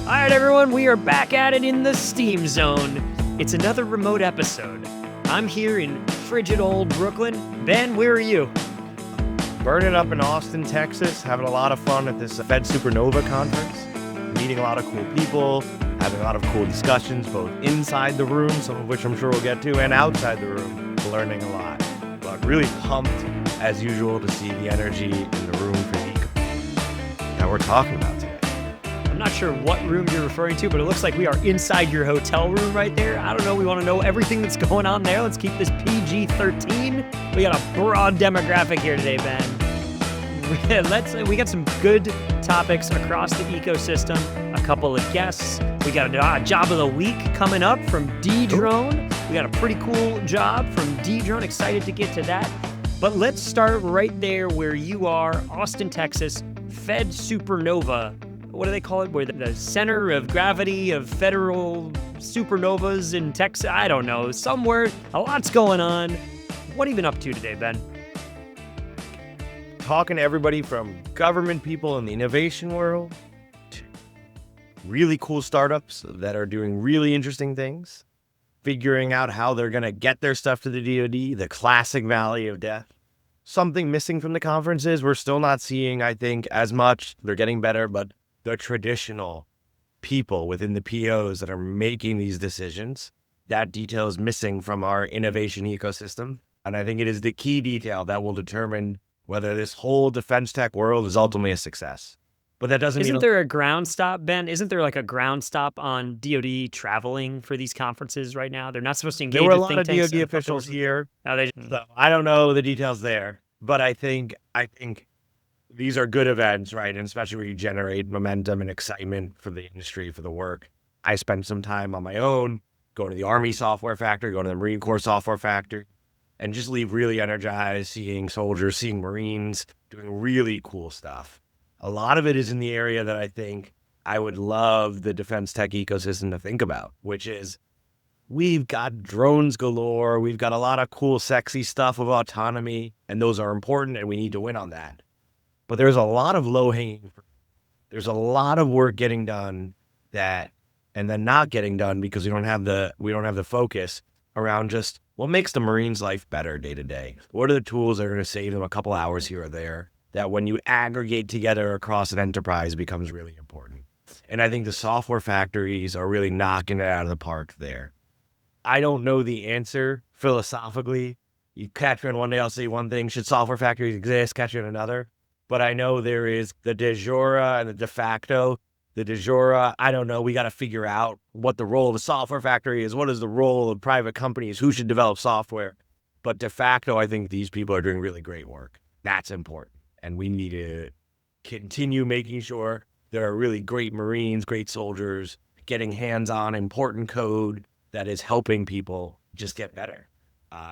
All right, everyone, we are back at it in the Steam Zone. It's another remote episode. I'm here in frigid old Brooklyn. Ben, where are you? Burning up in Austin, Texas, having a lot of fun at this Fed Supernova conference, meeting a lot of cool people, having a lot of cool discussions, both inside the room, some of which I'm sure we'll get to, and outside the room, learning a lot. But really pumped, as usual, to see the energy in the room for Eco that we're talking about today. I'm not sure what room you're referring to, but it looks like we are inside your hotel room right there. I don't know. We want to know everything that's going on there. Let's keep this PG-13. We got a broad demographic here today, Ben. We got some good topics across the ecosystem, a couple of guests. We got a job of the week coming up from Dedrone. We got a pretty cool job from Dedrone. Excited to get to that. But let's start right there where you are, Austin, Texas, Fed Supernova. What do they call it? Where the center of gravity of federal supernovas in Texas? I don't know. Somewhere, a lot's going on. What have you been up to today, Ben? Talking to everybody from government people in the innovation world, to really cool startups that are doing really interesting things, figuring out how they're going to get their stuff to the DoD, the classic valley of death. Something missing from the conferences we're still not seeing, I think, as much. They're getting better, but the traditional people within the POs that are making these decisions, that detail is missing from our innovation ecosystem. And I think it is the key detail that will determine whether this whole defense tech world is ultimately a success. But that doesn't mean... Isn't there a ground stop, Ben? Isn't there like a ground stop on DoD traveling for these conferences right now? They're not supposed to engage with There were a lot of think DoD officials here. No, So I don't know the details there, but I think these are good events, right? And especially where you generate momentum and excitement for the industry, for the work. I spent some time on my own, going to the Army Software Factory, going to the Marine Corps Software Factory, and just leave really energized, seeing soldiers, seeing Marines doing really cool stuff. A lot of it is in the area that I think I would love the defense tech ecosystem to think about, which is we've got drones galore. We've got a lot of cool, sexy stuff of autonomy, and those are important, and we need to win on that. But there's a lot of low-hanging fruit. There's a lot of work getting done and then not getting done because we don't have the focus around just what makes the Marines' life better day to day. What are the tools that are going to save them a couple hours here or there that when you aggregate together across an enterprise becomes really important? And I think the software factories are really knocking it out of the park there. I don't know the answer philosophically. You catch me on one day, I'll say one thing. Should software factories exist? Catch you on another. But I know there is the de jure and the de facto. The de jure, I don't know. We got to figure out what the role of a software factory is. What is the role of private companies? Who should develop software? But de facto, I think these people are doing really great work. That's important. And we need to continue making sure there are really great Marines, great soldiers, getting hands-on important code that is helping people just get better.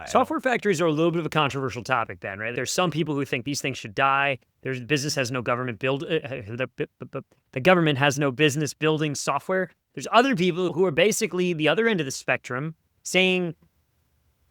Software factories are a little bit of a controversial topic, Ben, right? There's some people who think these things should die. There's business has no government the government has no business building software. There's other people who are basically the other end of the spectrum saying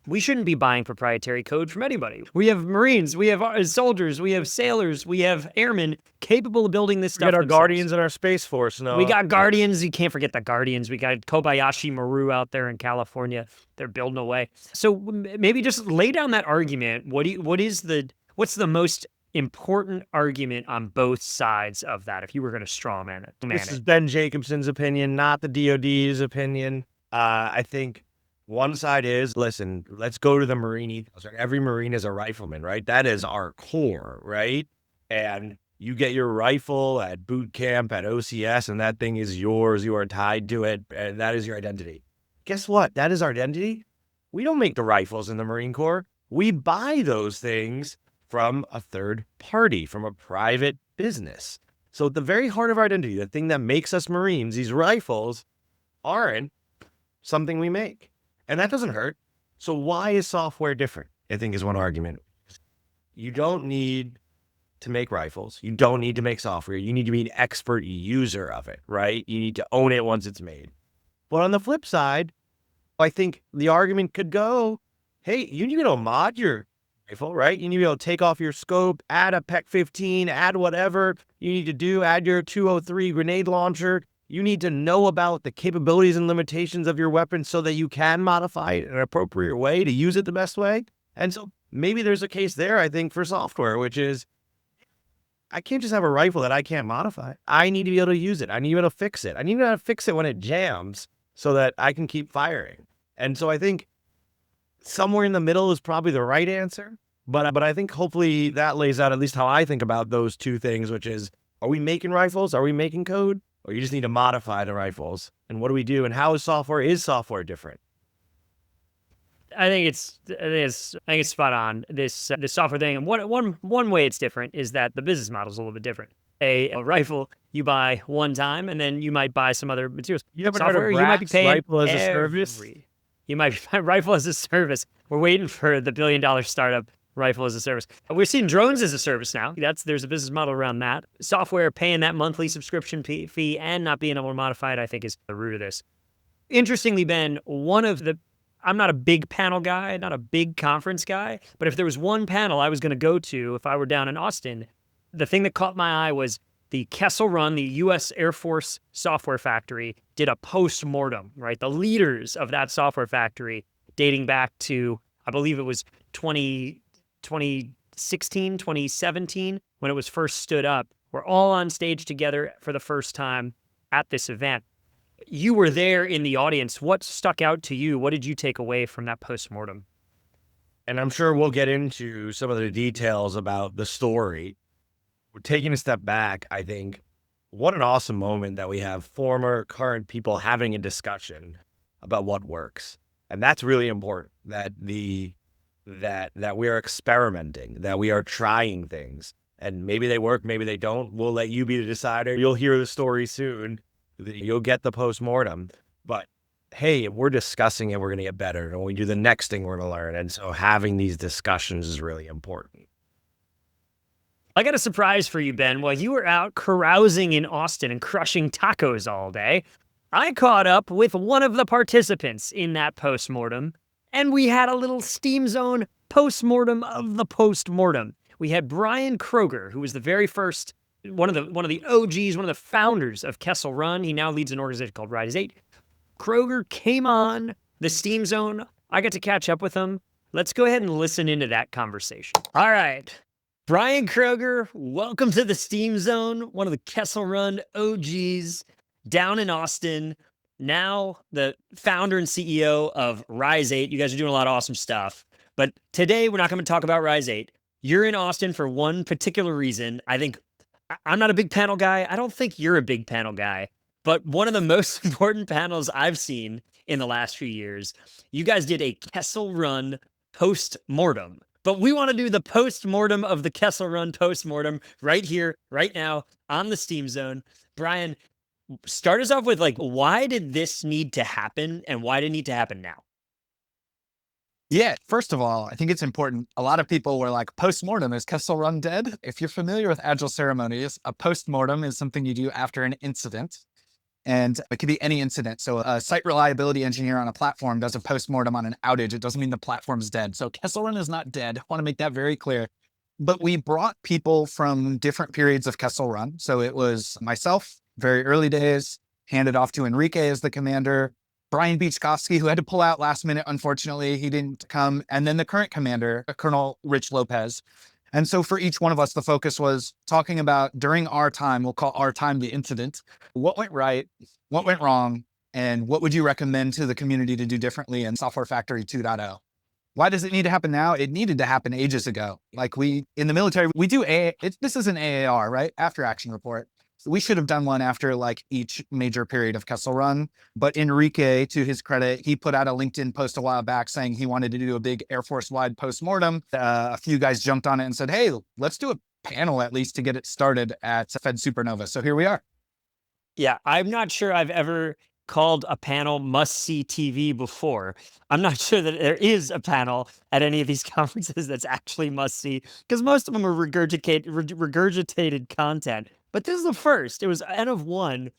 we shouldn't be buying proprietary code from anybody. We have Marines, we have soldiers, we have sailors, we have airmen capable of building this stuff. We got our themselves. Guardians in our Space Force. No, we got Guardians. You can't forget the Guardians. We got Kobayashi Maru out there in California. They're building away. So maybe just lay down that argument. What's the most important argument on both sides of that? If you were going to straw man it, this is Ben Jacobson's opinion, not the DoD's opinion. I think. One side is, listen, let's go to the Marine ethos. Every Marine is a rifleman, right? That is our core, right? And you get your rifle at boot camp, at OCS, and that thing is yours. You are tied to it, and that is your identity. Guess what? That is our identity. We don't make the rifles in the Marine Corps. We buy those things from a third party, from a private business. So at the very heart of our identity, the thing that makes us Marines, these rifles aren't something we make. And that doesn't hurt. So why is software different? I think is one argument. You don't need to make rifles. You don't need to make software. You need to be an expert user of it, right? You need to own it once it's made. But on the flip side, I think the argument could go, hey, you need to mod your rifle, right? You need to be able to take off your scope, add a PEC 15, add whatever you need to do, add your 203 grenade launcher. You need to know about the capabilities and limitations of your weapon so that you can modify it in an appropriate way to use it the best way. And so maybe there's a case there, I think, for software, which is I can't just have a rifle that I can't modify. I need to be able to use it. I need to be able to fix it. I need to be able to fix it when it jams so that I can keep firing. And so I think somewhere in the middle is probably the right answer. But I think hopefully that lays out at least how I think about those two things, which is, are we making rifles? Are we making code? Or you just need to modify the rifles? And what do we do? And how is software different? I think it's spot on, this software thing. And one way it's different is that the business model is a little bit different. A rifle you buy one time, and then you might buy some other materials. You haven't Software, heard of you might be paying rifle as a service? You might be rifle as a service. We're waiting for the $1 billion startup rifle as a service. We're seeing drones as a service now. There's a business model around that. Software paying that monthly subscription fee and not being able to modify it, I think, is the root of this. Interestingly, Ben, I'm not a big panel guy, not a big conference guy, but if there was one panel I was going to go to if I were down in Austin, the thing that caught my eye was the Kessel Run, the U.S. Air Force software factory, did a post-mortem, right? The leaders of that software factory dating back to, I believe it was 2016, 2017, when it was first stood up, were all on stage together for the first time at this event. You were there in the audience. What stuck out to you? What did you take away from that post-mortem? And I'm sure we'll get into some of the details about the story. We're taking a step back. I think what an awesome moment that we have former, current people having a discussion about what works. And that's really important, that we are experimenting, that we are trying things. And maybe they work, maybe they don't. We'll let you be the decider. You'll hear the story soon. You'll get the post-mortem. But hey, if we're discussing it, we're going to get better. And when we do the next thing, we're going to learn. And so having these discussions is really important. I got a surprise for you, Ben. While you were out carousing in Austin and crushing tacos all day, I caught up with one of the participants in that post-mortem, and we had a little Steam Zone post-mortem of the post-mortem. We had Bryon Kroger, who was the very first, one of the OGs, one of the founders of Kessel Run. He now leads an organization called Rise 8. Kroger came on the Steam Zone. I got to catch up with him. Let's go ahead and listen into that conversation. All right. Bryon Kroger, welcome to the Steam Zone, one of the Kessel Run OGs down in Austin. Now the founder and CEO of Rise 8. You guys are doing a lot of awesome stuff. But today we're not going to talk about Rise 8. You're in Austin for one particular reason. I think I'm not a big panel guy. I don't think you're a big panel guy. But one of the most important panels I've seen in the last few years, you guys did a Kessel Run post-mortem. But we want to do the post-mortem of the Kessel Run post-mortem right here, right now, on the Steam Zone. Bryon, start us off with, why did this need to happen, and why did it need to happen now? Yeah, first of all, I think it's important. A lot of people were like, post-mortem, is Kessel Run dead? If you're familiar with Agile ceremonies, a post-mortem is something you do after an incident. And it could be any incident. So a site reliability engineer on a platform does a post-mortem on an outage. It doesn't mean the platform's dead. So Kessel Run is not dead. I want to make that very clear. But we brought people from different periods of Kessel Run. So it was myself, very early days, handed off to Enrique as the commander, Brian Beachkowski, who had to pull out last minute. Unfortunately, he didn't come. And then the current commander, Colonel Rich Lopez. And so for each one of us, the focus was talking about during our time, we'll call our time the incident, what went right, what went wrong, and what would you recommend to the community to do differently in Software Factory 2.0? Why does it need to happen now? It needed to happen ages ago. In the military, we do this is an AAR, right? After action report. We should have done one after each major period of Kessel Run. But Enrique, to his credit, he put out a LinkedIn post a while back saying he wanted to do a big Air Force-wide post-mortem. A few guys jumped on it and said, hey, let's do a panel at least to get it started at Fed Supernova. So here we are. Yeah, I'm not sure I've ever called a panel must-see TV before. I'm not sure that there is a panel at any of these conferences that's actually must-see, because most of them are regurgitated content. But this is the first. It was N of one.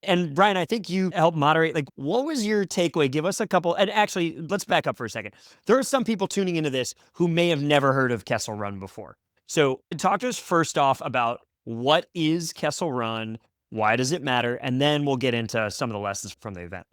And Bryon, I think you helped moderate. What was your takeaway? Give us a couple. And actually, let's back up for a second. There are some people tuning into this who may have never heard of Kessel Run before. So talk to us first off about what is Kessel Run, Why does it matter? And then we'll get into some of the lessons from the event.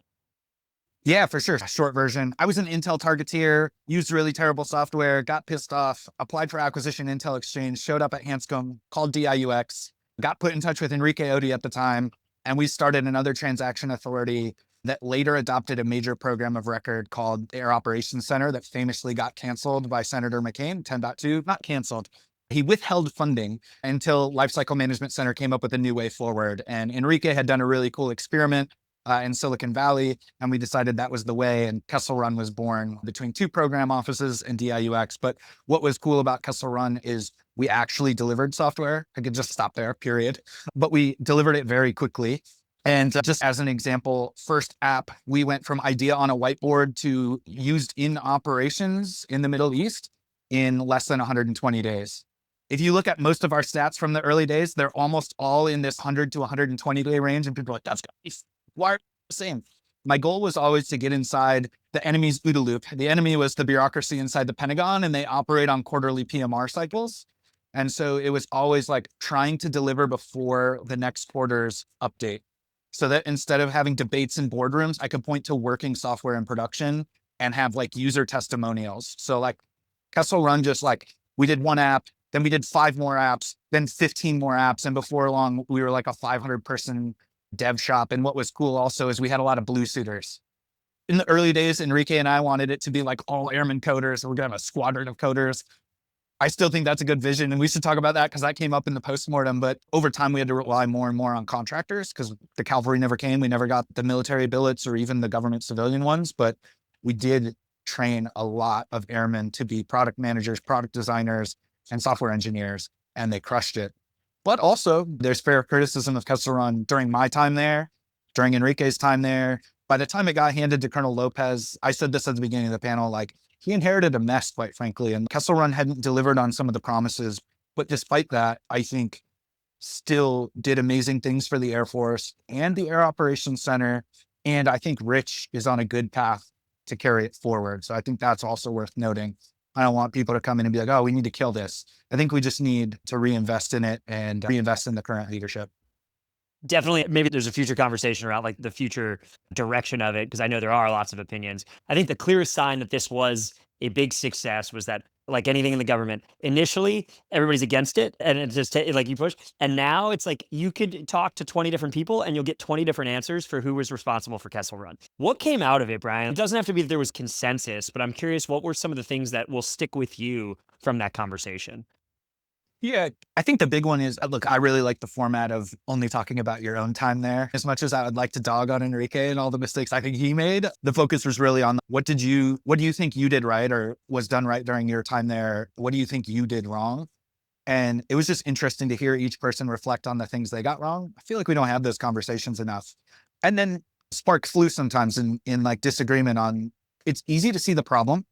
Yeah, for sure. Short version. I was an Intel targeteer, used really terrible software, got pissed off, applied for acquisition Intel Exchange, showed up at Hanscom, called DIUX, got put in touch with Enrique Odi at the time, and we started another transaction authority that later adopted a major program of record called Air Operations Center that famously got canceled by Senator McCain, 10.2, not canceled. He withheld funding until Lifecycle Management Center came up with a new way forward. And Enrique had done a really cool experiment in Silicon Valley, and we decided that was the way, and Kessel Run was born between two program offices and DIUX. But what was cool about Kessel Run is we actually delivered software. I could just stop there, period. But we delivered it very quickly. And just as an example, first app, we went from idea on a whiteboard to used in operations in the Middle East in less than 120 days. If you look at most of our stats from the early days, they're almost all in this 100 to 120 day range. And people are like, that's why the same. My goal was always to get inside the enemy's OODA loop. The enemy was the bureaucracy inside the Pentagon, and they operate on quarterly PMR cycles. And so it was always like trying to deliver before the next quarter's update. So that instead of having debates in boardrooms, I could point to working software in production and have like user testimonials. So like Kessel Run, just like we did one app, then we did 5 more apps, then 15 more apps. And before long, we were like a 500 person dev shop. And what was cool also is we had a lot of blue suiters. In the early days, Enrique and I wanted it to be like all airman coders. We're going to have a squadron of coders. I still think that's a good vision. And we should talk about that because that came up in the postmortem. But over time, we had to rely more and more on contractors because the cavalry never came. We never got the military billets or even the government civilian ones. But we did train a lot of airmen to be product managers, product designers, and software engineers. And they crushed it. But also, there's fair criticism of Kessel Run during my time there, during Enrique's time there. By the time it got handed to Colonel Lopez, I said this at the beginning of the panel, like he inherited a mess, quite frankly, and Kessel Run hadn't delivered on some of the promises. But despite that, I think still did amazing things for the Air Force and the Air Operations Center. And I think Rich is on a good path to carry it forward. So I think that's also worth noting. I don't want people to come in and be like, oh, we need to kill this. I think we just need to reinvest in it and reinvest in the current leadership. Definitely, maybe there's a future conversation around like the future direction of it, because I know there are lots of opinions. I think the clearest sign that this was a big success was that, like anything in the government, initially everybody's against it, and it just like you push, and now it's like you could talk to 20 different people and you'll get 20 different answers for who was responsible for Kessel Run. What came out of it, Bryon? It doesn't have to be that there was consensus, but I'm curious, what were some of the things that will stick with you from that conversation? Yeah, I think the big one is, look, I really like the format of only talking about your own time there. As much as I would like to dog on Enrique and all the mistakes I think he made, the focus was really on what do you think you did right or was done right during your time there? What do you think you did wrong? And it was just interesting to hear each person reflect on the things they got wrong. I feel like we don't have those conversations enough. And then sparks flew sometimes in like disagreement on, it's easy to see the problem.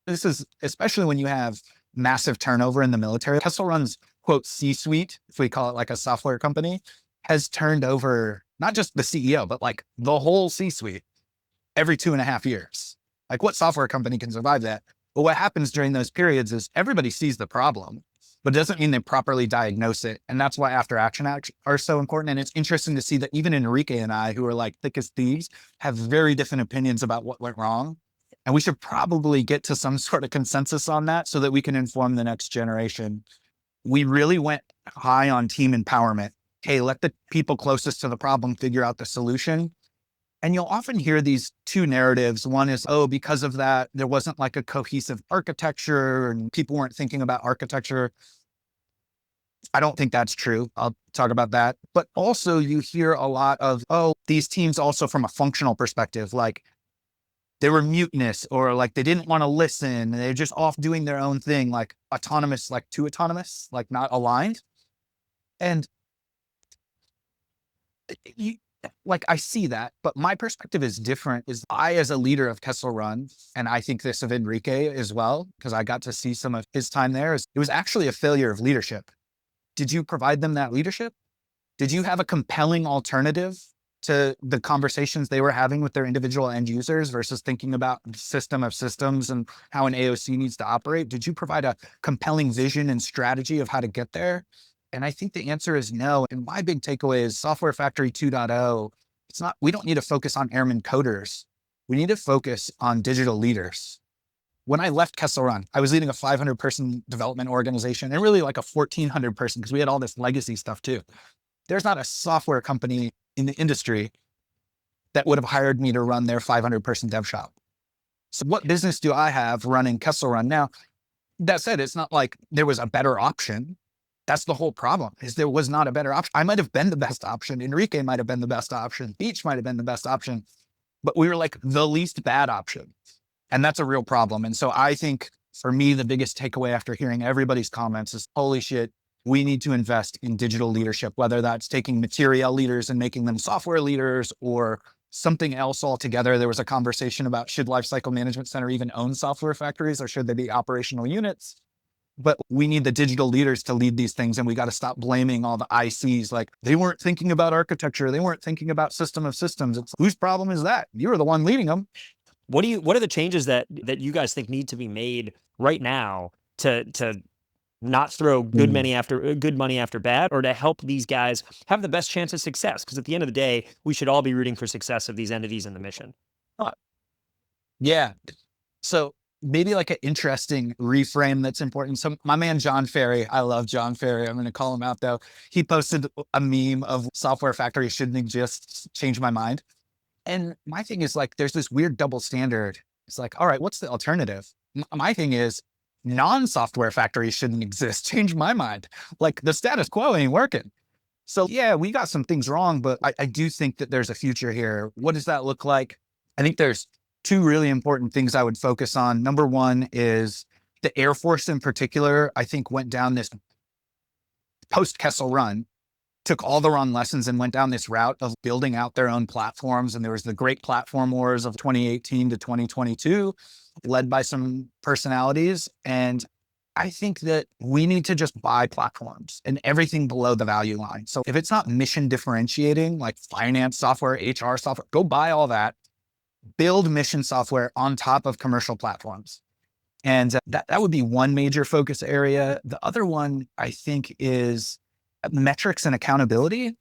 This is especially when you have massive turnover in the military. Kessel Run's quote C-suite, if we call it like a software company, has turned over not just the CEO, but like the whole C-suite every 2.5 years. Like what software company can survive that? But what happens during those periods is everybody sees the problem, but it doesn't mean they properly diagnose it. And that's why after action are so important. And it's interesting to see that even Enrique and I, who are like thick as thieves, have very different opinions about what went wrong. And we should probably get to some sort of consensus on that so that we can inform the next generation. We really went high on team empowerment. Hey, let the people closest to the problem figure out the solution. And you'll often hear these two narratives. One is, oh, because of that, there wasn't like a cohesive architecture and people weren't thinking about architecture. I don't think that's true. I'll talk about that. But also you hear a lot of, oh, these teams also from a functional perspective, like they were mutinous or like they didn't want to listen. They're just off doing their own thing, like autonomous, like too autonomous, like not aligned. And like I see that, but my perspective is different. Is I, as a leader of Kessel Run, and I think this of Enrique as well, because I got to see some of his time there, it was actually a failure of leadership. Did you provide them that leadership? Did you have a compelling alternative to the conversations they were having with their individual end users versus thinking about the system of systems and how an AOC needs to operate? Did you provide a compelling vision and strategy of how to get there? And I think the answer is no. And my big takeaway is Software Factory 2.0. We don't need to focus on airman coders. We need to focus on digital leaders. When I left Kessel Run, I was leading a 500 person development organization and really like a 1,400 person because we had all this legacy stuff too. There's not a software company in the industry that would have hired me to run their 500 person dev shop. So what business do I have running Kessel Run? Now, that said, it's not like there was a better option. That's the whole problem, is there was not a better option. I might have been the best option. Enrique might have been the best option. Beach might have been the best option, but we were like the least bad option. And that's a real problem. And so I think for me, the biggest takeaway after hearing everybody's comments is, holy shit, we need to invest in digital leadership, whether that's taking material leaders and making them software leaders or something else altogether. There was a conversation about, should Lifecycle Management Center even own software factories or should they be operational units? But we need the digital leaders to lead these things. And we got to stop blaming all the ICs. Like, they weren't thinking about architecture. They weren't thinking about system of systems. It's, whose problem is that? You were the one leading them. What are the changes that you guys think need to be made right now to not throw good money after bad, or to help these guys have the best chance of success? Because at the end of the day, we should all be rooting for success of these entities and the mission. Yeah. So maybe like an interesting reframe that's important. So my man, John Ferry, I love John Ferry. I'm going to call him out though. He posted a meme of Software Factory shouldn't exist, change my mind. And my thing is like, there's this weird double standard. It's like, all right, what's the alternative? My thing is non-software factories shouldn't exist. Change my mind. Like, the status quo ain't working. So yeah, we got some things wrong, but I do think that there's a future here. What does that look like? I think there's two really important things I would focus on. Number one is the Air Force in particular, I think went down this post-Kessel Run, took all the wrong lessons and went down this route of building out their own platforms. And there was the great platform wars of 2018 to 2022, led by some personalities. And I think that we need to just buy platforms and everything below the value line. So if it's not mission differentiating, like finance software, HR software, go buy all that, build mission software on top of commercial platforms. And that would be one major focus area. The other one, I think, is metrics and accountability.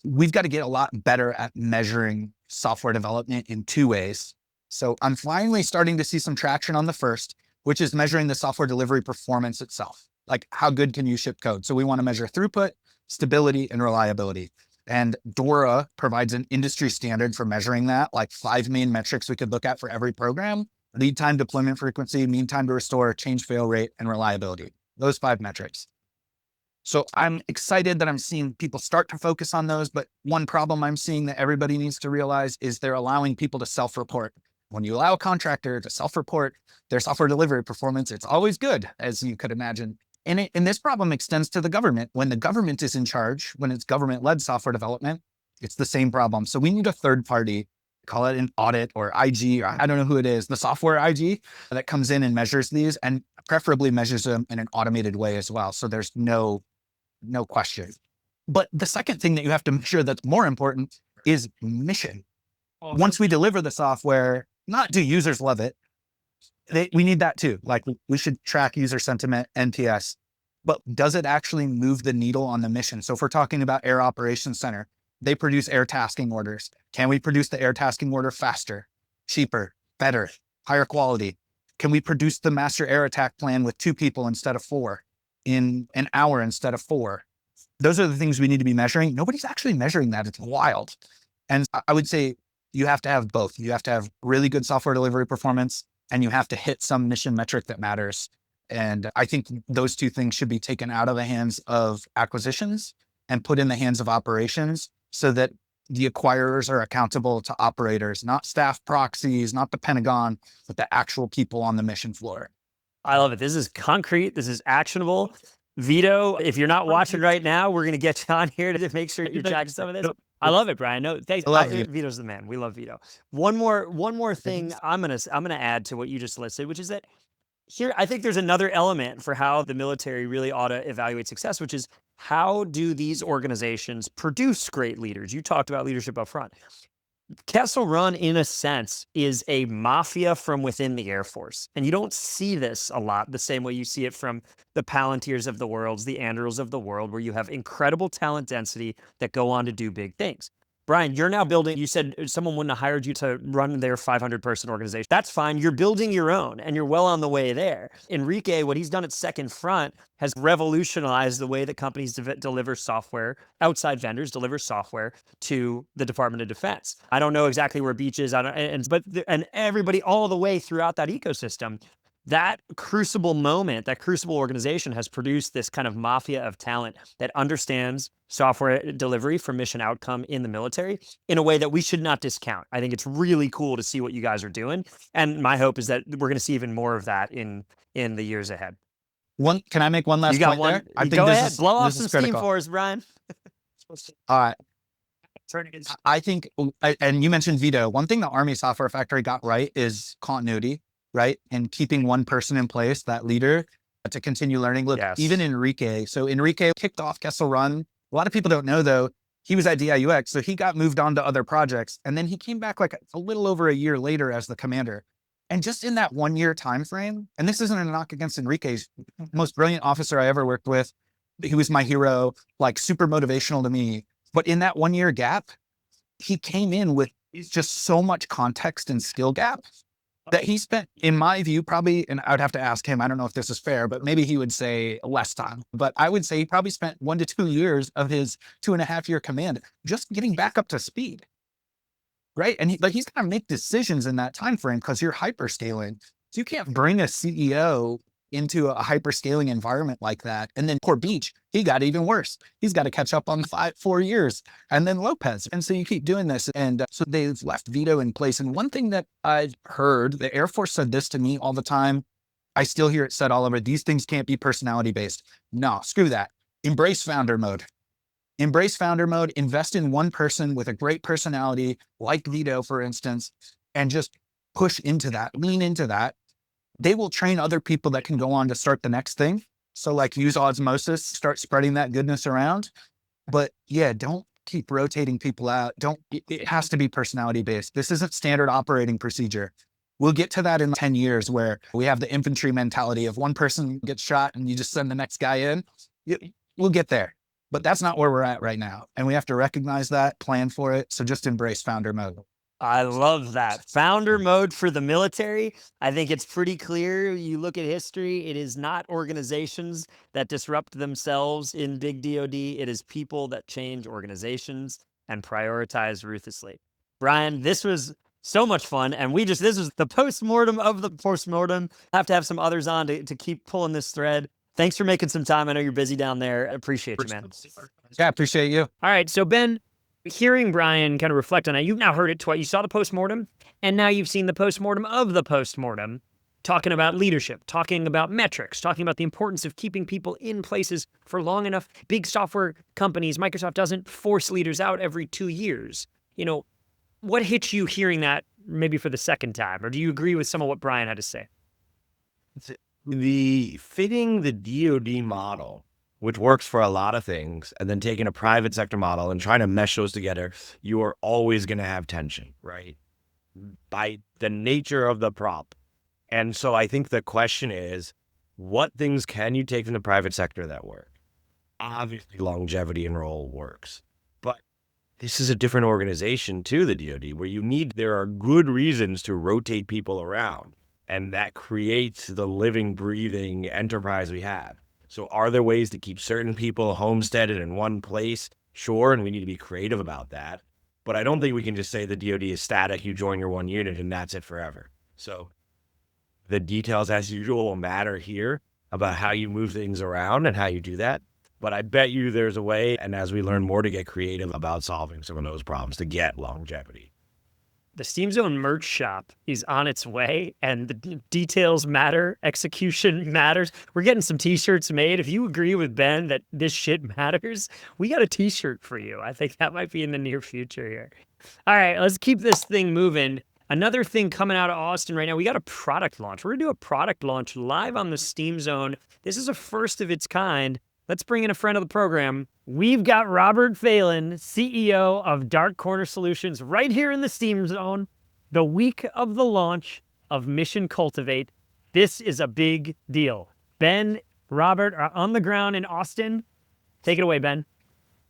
We've got to get a lot better at measuring software development in two ways. So I'm finally starting to see some traction on the first, which is measuring the software delivery performance itself. Like, how good can you ship code? So we want to measure throughput, stability, and reliability. And DORA provides an industry standard for measuring that, like 5 main metrics we could look at for every program: lead time, deployment frequency, mean time to restore, change fail rate, and reliability. Those 5 metrics. So I'm excited that I'm seeing people start to focus on those. But one problem I'm seeing that everybody needs to realize is they're allowing people to self-report. When you allow a contractor to self-report their software delivery performance, it's always good, as you could imagine. And this problem extends to the government. When the government is in charge, when it's government-led software development, it's the same problem. So we need a third party, call it an audit or IG, or I don't know who it is, the software IG that comes in and measures these, and preferably measures them in an automated way as well. So there's no question. But the second thing that you have to make sure that's more important is mission. Once we deliver the software, not do users love it, we need that too. Like, we should track user sentiment, NPS, but does it actually move the needle on the mission? So if we're talking about Air Operations Center, they produce air tasking orders. Can we produce the air tasking order faster, cheaper, better, higher quality? Can we produce the master air attack plan with 2 people instead of 4, in an hour instead of 4? Those are the things we need to be measuring. Nobody's actually measuring that. It's wild. And I would say you have to have both. You have to have really good software delivery performance, and you have to hit some mission metric that matters. And I think those 2 things should be taken out of the hands of acquisitions and put in the hands of operations, so that the acquirers are accountable to operators, not staff proxies, not the Pentagon, but the actual people on the mission floor. I love it. This is concrete. This is actionable. Vito, if you're not watching right now, we're going to get you on here to make sure you're tracking some of this. I love it, Bryon. No, thanks. Vito's the man. We love Vito. One more thing I'm gonna add to what you just listed, which is that here, I think there's another element for how the military really ought to evaluate success, which is, how do these organizations produce great leaders? You talked about leadership up front. Kessel Run, in a sense, is a mafia from within the Air Force. And you don't see this a lot the same way you see it from the Palantirs of the world, the Andurils of the world, where you have incredible talent density that go on to do big things. Bryon, you're now building, you said someone wouldn't have hired you to run their 500-person organization. That's fine. You're building your own, and you're well on the way there. Enrique, what he's done at Second Front has revolutionized the way that companies deliver software, outside vendors deliver software to the Department of Defense. I don't know exactly where Beach is, but everybody all the way throughout that ecosystem. That crucible moment, that crucible organization has produced this kind of mafia of talent that understands software delivery for mission outcome in the military in a way that we should not discount. I think it's really cool to see what you guys are doing. And my hope is that we're going to see even more of that in the years ahead. Can I make one last You got point one? there? I think Go this ahead. is, Blow off this some is steam critical. for us, Bryon. All right. Turn it into- I think, and you mentioned Vito, one thing the Army Software Factory got right is continuity, right? And keeping one person in place, that leader, to continue learning. Look, Yes. even Enrique. So Enrique kicked off Kessel Run. A lot of people don't know, though, he was at DIUX, so he got moved on to other projects. And then he came back like a little over a year later as the commander. And just in that 1 year time frame, and this isn't a knock against Enrique's most brilliant officer I ever worked with. He was my hero, like super motivational to me. But in that 1 year gap, he came in with just so much context and skill gap that he spent, in my view, probably, and I would have to ask him, I don't know if this is fair, but maybe he would say less time. But I would say he probably spent 1 to 2 years of his 2.5 year command just getting back up to speed. Right. And he's got to make decisions in that time frame because you're hyperscaling. So you can't bring a CEO into a hyperscaling environment like that. And then poor Beach, he got even worse. He's got to catch up on 4 years. And then Lopez. And so you keep doing this. And so they've left Vito in place. And one thing that I've heard, the Air Force said this to me all the time. I still hear it said all over. These things can't be personality based. No, screw that. Embrace founder mode. Embrace founder mode, invest in one person with a great personality, like Vito, for instance, and just push into that, lean into that. They will train other people that can go on to start the next thing. So like use osmosis, start spreading that goodness around. But yeah, don't keep rotating people out. It has to be personality based. This isn't standard operating procedure. We'll get to that in 10 years where we have the infantry mentality of one person gets shot and you just send the next guy in. We'll get there. But that's not where we're at right now. And we have to recognize that, plan for it. So just embrace founder mode. I love that. Founder mode for the military. I think it's pretty clear. You look at history, it is not organizations that disrupt themselves in big DoD. It is people that change organizations and prioritize ruthlessly. Bryon, this was so much fun. And this is the postmortem of the postmortem. I have to have some others on to keep pulling this thread. Thanks for making some time. I know you're busy down there. I appreciate you, man. Yeah, appreciate you. All right. So, Ben, hearing Bryon kind of reflect on that, you've now heard it twice. You saw the postmortem, and now you've seen the postmortem of the postmortem, talking about leadership, talking about metrics, talking about the importance of keeping people in places for long enough. Big software companies, Microsoft doesn't force leaders out every 2 years. What hit you hearing that maybe for the second time? Or do you agree with some of what Bryon had to say? The fitting the DoD model, which works for a lot of things, and then taking a private sector model and trying to mesh those together, you are always going to have tension, right? By the nature of the prop. And so I think the question is, what things can you take from the private sector that work? Obviously, longevity and role works. But this is a different organization to the DoD, where there are good reasons to rotate people around. And that creates the living, breathing enterprise we have. So are there ways to keep certain people homesteaded in one place? Sure, and we need to be creative about that. But I don't think we can just say the DoD is static, you join your one unit, and that's it forever. So the details, as usual, will matter here about how you move things around and how you do that. But I bet you there's a way, and as we learn more, to get creative about solving some of those problems to get longevity. The Steam Zone merch shop is on its way, and the details matter. Execution matters. We're getting some t-shirts made. If you agree with Ben that this shit matters, we got a t-shirt for you. I think that might be in the near future here. All right, let's keep this thing moving. Another thing coming out of Austin right now, we got a product launch. We're going to do a product launch live on the Steam Zone. This is a first of its kind. Let's bring in a friend of the program. We've got Robert Fehlen, CEO of Dark Corner Solutions, right here in the Steam Zone, the week of the launch of Mission Cultivate. This is a big deal. Ben, Robert are on the ground in Austin. Take it away, Ben.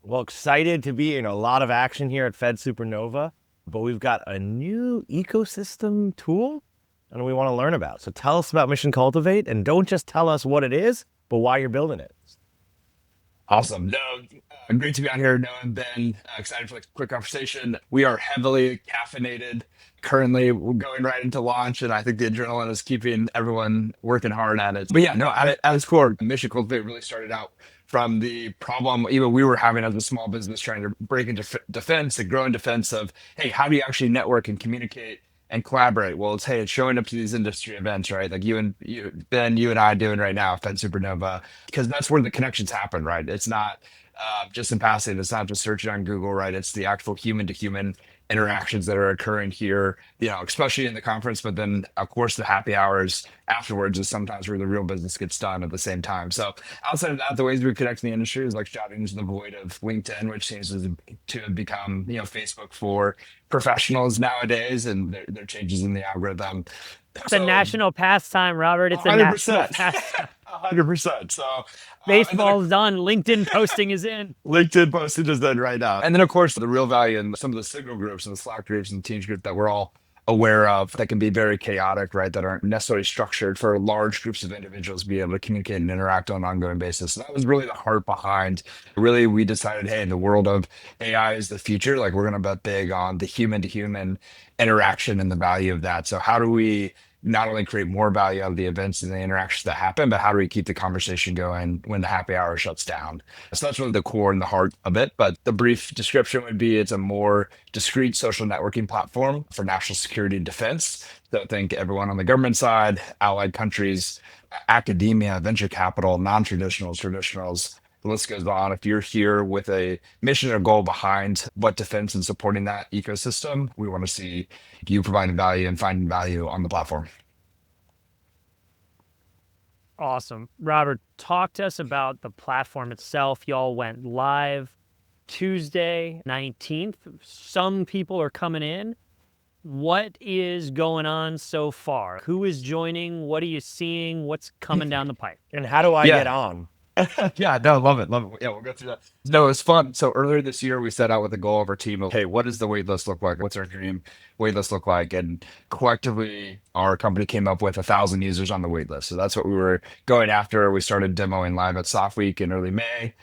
Well, excited to be in a lot of action here at Fed Supernova, but we've got a new ecosystem tool and we want to learn about. So tell us about Mission Cultivate, and don't just tell us what it is, but why you're building it. Awesome. No, great to be on here. Noah and Ben, excited for the quick conversation. We are heavily caffeinated. Currently, we're going right into launch, and I think the adrenaline is keeping everyone working hard at it. But yeah, no, at its core, Mission Cultivate really started out from the problem even we were having as a small business trying to break into defense and grow in defense of, hey, how do you actually network and communicate and collaborate? Well, it's showing up to these industry events, right? Like Ben, you and I doing right now, Fed Supernova, because that's where the connections happen, right? It's not just in passing. It's not just searching on Google, right? It's the actual human to human interactions that are occurring here, especially in the conference, but then of course the happy hours afterwards is sometimes where the real business gets done at the same time. So outside of that, the ways we connect in the industry is like shouting into the void of LinkedIn, which seems to have become, Facebook for professionals nowadays, and their changes in the algorithm. It's a national pastime, Robert. It's a 100%. national pastime. 100%. So baseball's done. LinkedIn posting is in. LinkedIn posting is done right now. And then, of course, the real value in some of the signal groups and the Slack groups and the Teams group that we're all aware of that can be very chaotic, right? That aren't necessarily structured for large groups of individuals to be able to communicate and interact on an ongoing basis. So that was really the heart behind. Really, we decided, hey, in the world of AI is the future. Like, we're going to bet big on the human to human interaction and the value of that. So how do we not only create more value out of the events and the interactions that happen, but how do we keep the conversation going when the happy hour shuts down? So that's really the core and the heart of it. But the brief description would be it's a more discrete social networking platform for national security and defense. So I think everyone on the government side, allied countries, academia, venture capital, non-traditionals, traditionals, the list goes on. If you're here with a mission or goal behind what defense and supporting that ecosystem, we want to see you providing value and finding value on the platform. Awesome. Robert, talk to us about the platform itself. Y'all went live Tuesday, 19th. Some people are coming in. What is going on so far? Who is joining? What are you seeing? What's coming down the pipe? And how do I get on? Yeah, no, love it. Yeah, we'll go through that. No, it's fun. So earlier this year, we set out with a goal of our team of, hey, what does the wait list look like? What's our dream wait list look like? And collectively, our company came up with 1,000 users on the wait list. So that's what we were going after. We started demoing live at Soft Week in early May.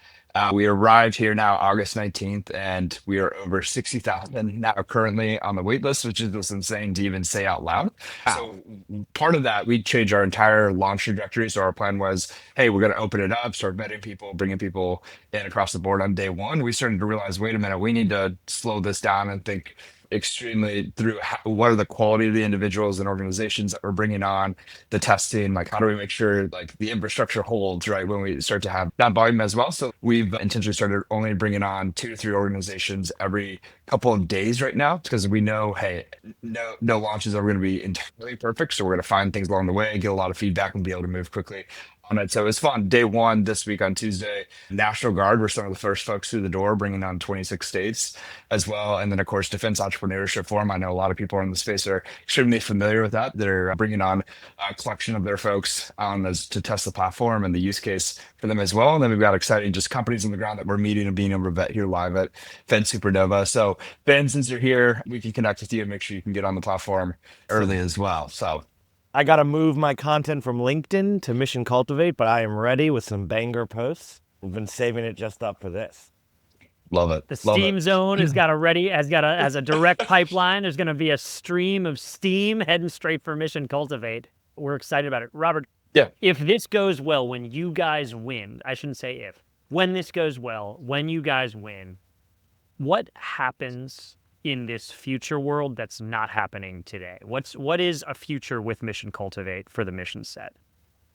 We arrived here now August 19th, and we are over 60,000 now currently on the wait list, which is just insane to even say out loud. Wow. So part of that, we changed our entire launch trajectory. So our plan was, hey, we're going to open it up, start vetting people, bringing people in across the board on day one. We started to realize, wait a minute, we need to slow this down and think extremely through what are the quality of the individuals and organizations that we're bringing on, the testing, like how do we make sure like the infrastructure holds, right, when we start to have that volume as well. So we've intentionally started only bringing on 2 to 3 organizations every couple of days right now, because we know, hey, no launches are going to be entirely perfect. So we're going to find things along the way, get a lot of feedback, and be able to move quickly on it. So it was fun. Day one this week on Tuesday, National Guard were some of the first folks through the door, bringing on 26 states as well. And then, of course, Defense Entrepreneurship Forum. I know a lot of people in the space are extremely familiar with that. They're bringing on a collection of their folks on to test the platform and the use case for them as well. And then we've got exciting just companies on the ground that we're meeting and being able to vet here live at Fed Supernova. So Ben, since you're here, we can connect with you and make sure you can get on the platform early as well. So I got to move my content from LinkedIn to Mission Cultivate, but I am ready with some banger posts. We've been saving it just up for this. Love it. The Steam Zone has got a direct pipeline. There's going to be a stream of steam heading straight for Mission Cultivate. We're excited about it. Robert, yeah. If this goes well, when you guys win, I shouldn't say if, when this goes well, when you guys win, what happens in this future world that's not happening today? What is a future with Mission Cultivate for the mission set?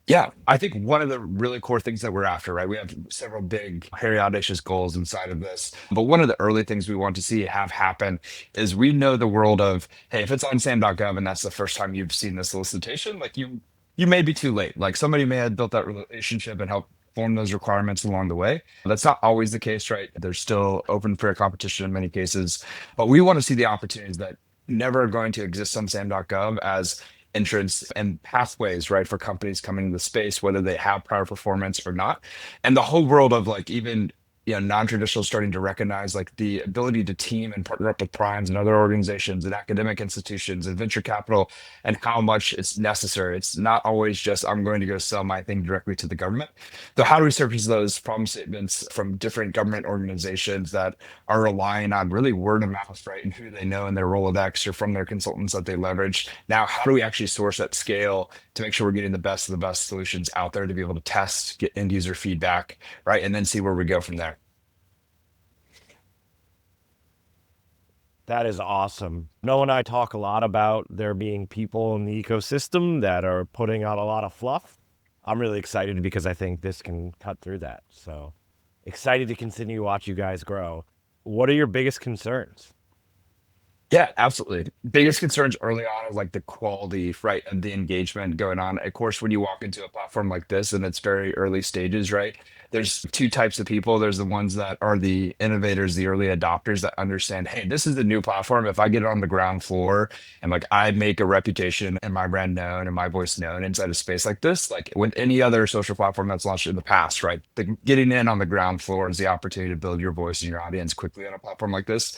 Yeah, I think one of the really core things that we're after, right? We have several big, hairy, audacious goals inside of this. But one of the early things we want to see have happen is we know the world of, hey, if it's on SAM.gov and that's the first time you've seen this solicitation, like you may be too late. Like somebody may have built that relationship and helped form those requirements along the way. That's not always the case, right? There's still open fair competition in many cases, but we want to see the opportunities that never are going to exist on SAM.gov as entrance and pathways, right, for companies coming into the space, whether they have prior performance or not. And the whole world of like even non-traditional starting to recognize like the ability to team and partner up with primes and other organizations and academic institutions and venture capital and how much it's necessary. It's not always just I'm going to go sell my thing directly to the government. So how do we surface those problem statements from different government organizations that are relying on really word of mouth, right, and who they know in their Rolodex or from their consultants that they leverage? Now, how do we actually source at scale to make sure we're getting the best of the best solutions out there to be able to test, get end user feedback, right, and then see where we go from there? That is awesome. Noah and I talk a lot about there being people in the ecosystem that are putting out a lot of fluff. I'm really excited because I think this can cut through that. So excited to continue to watch you guys grow. What are your biggest concerns? Yeah, absolutely. Biggest concerns early on is like the quality, right, and the engagement going on. Of course, when you walk into a platform like this and it's very early stages, right, there's two types of people. There's the ones that are the innovators, the early adopters that understand, hey, this is the new platform. If I get it on the ground floor and like I make a reputation and my brand known and my voice known inside a space like this, like with any other social platform that's launched in the past, right, getting in on the ground floor is the opportunity to build your voice and your audience quickly on a platform like this.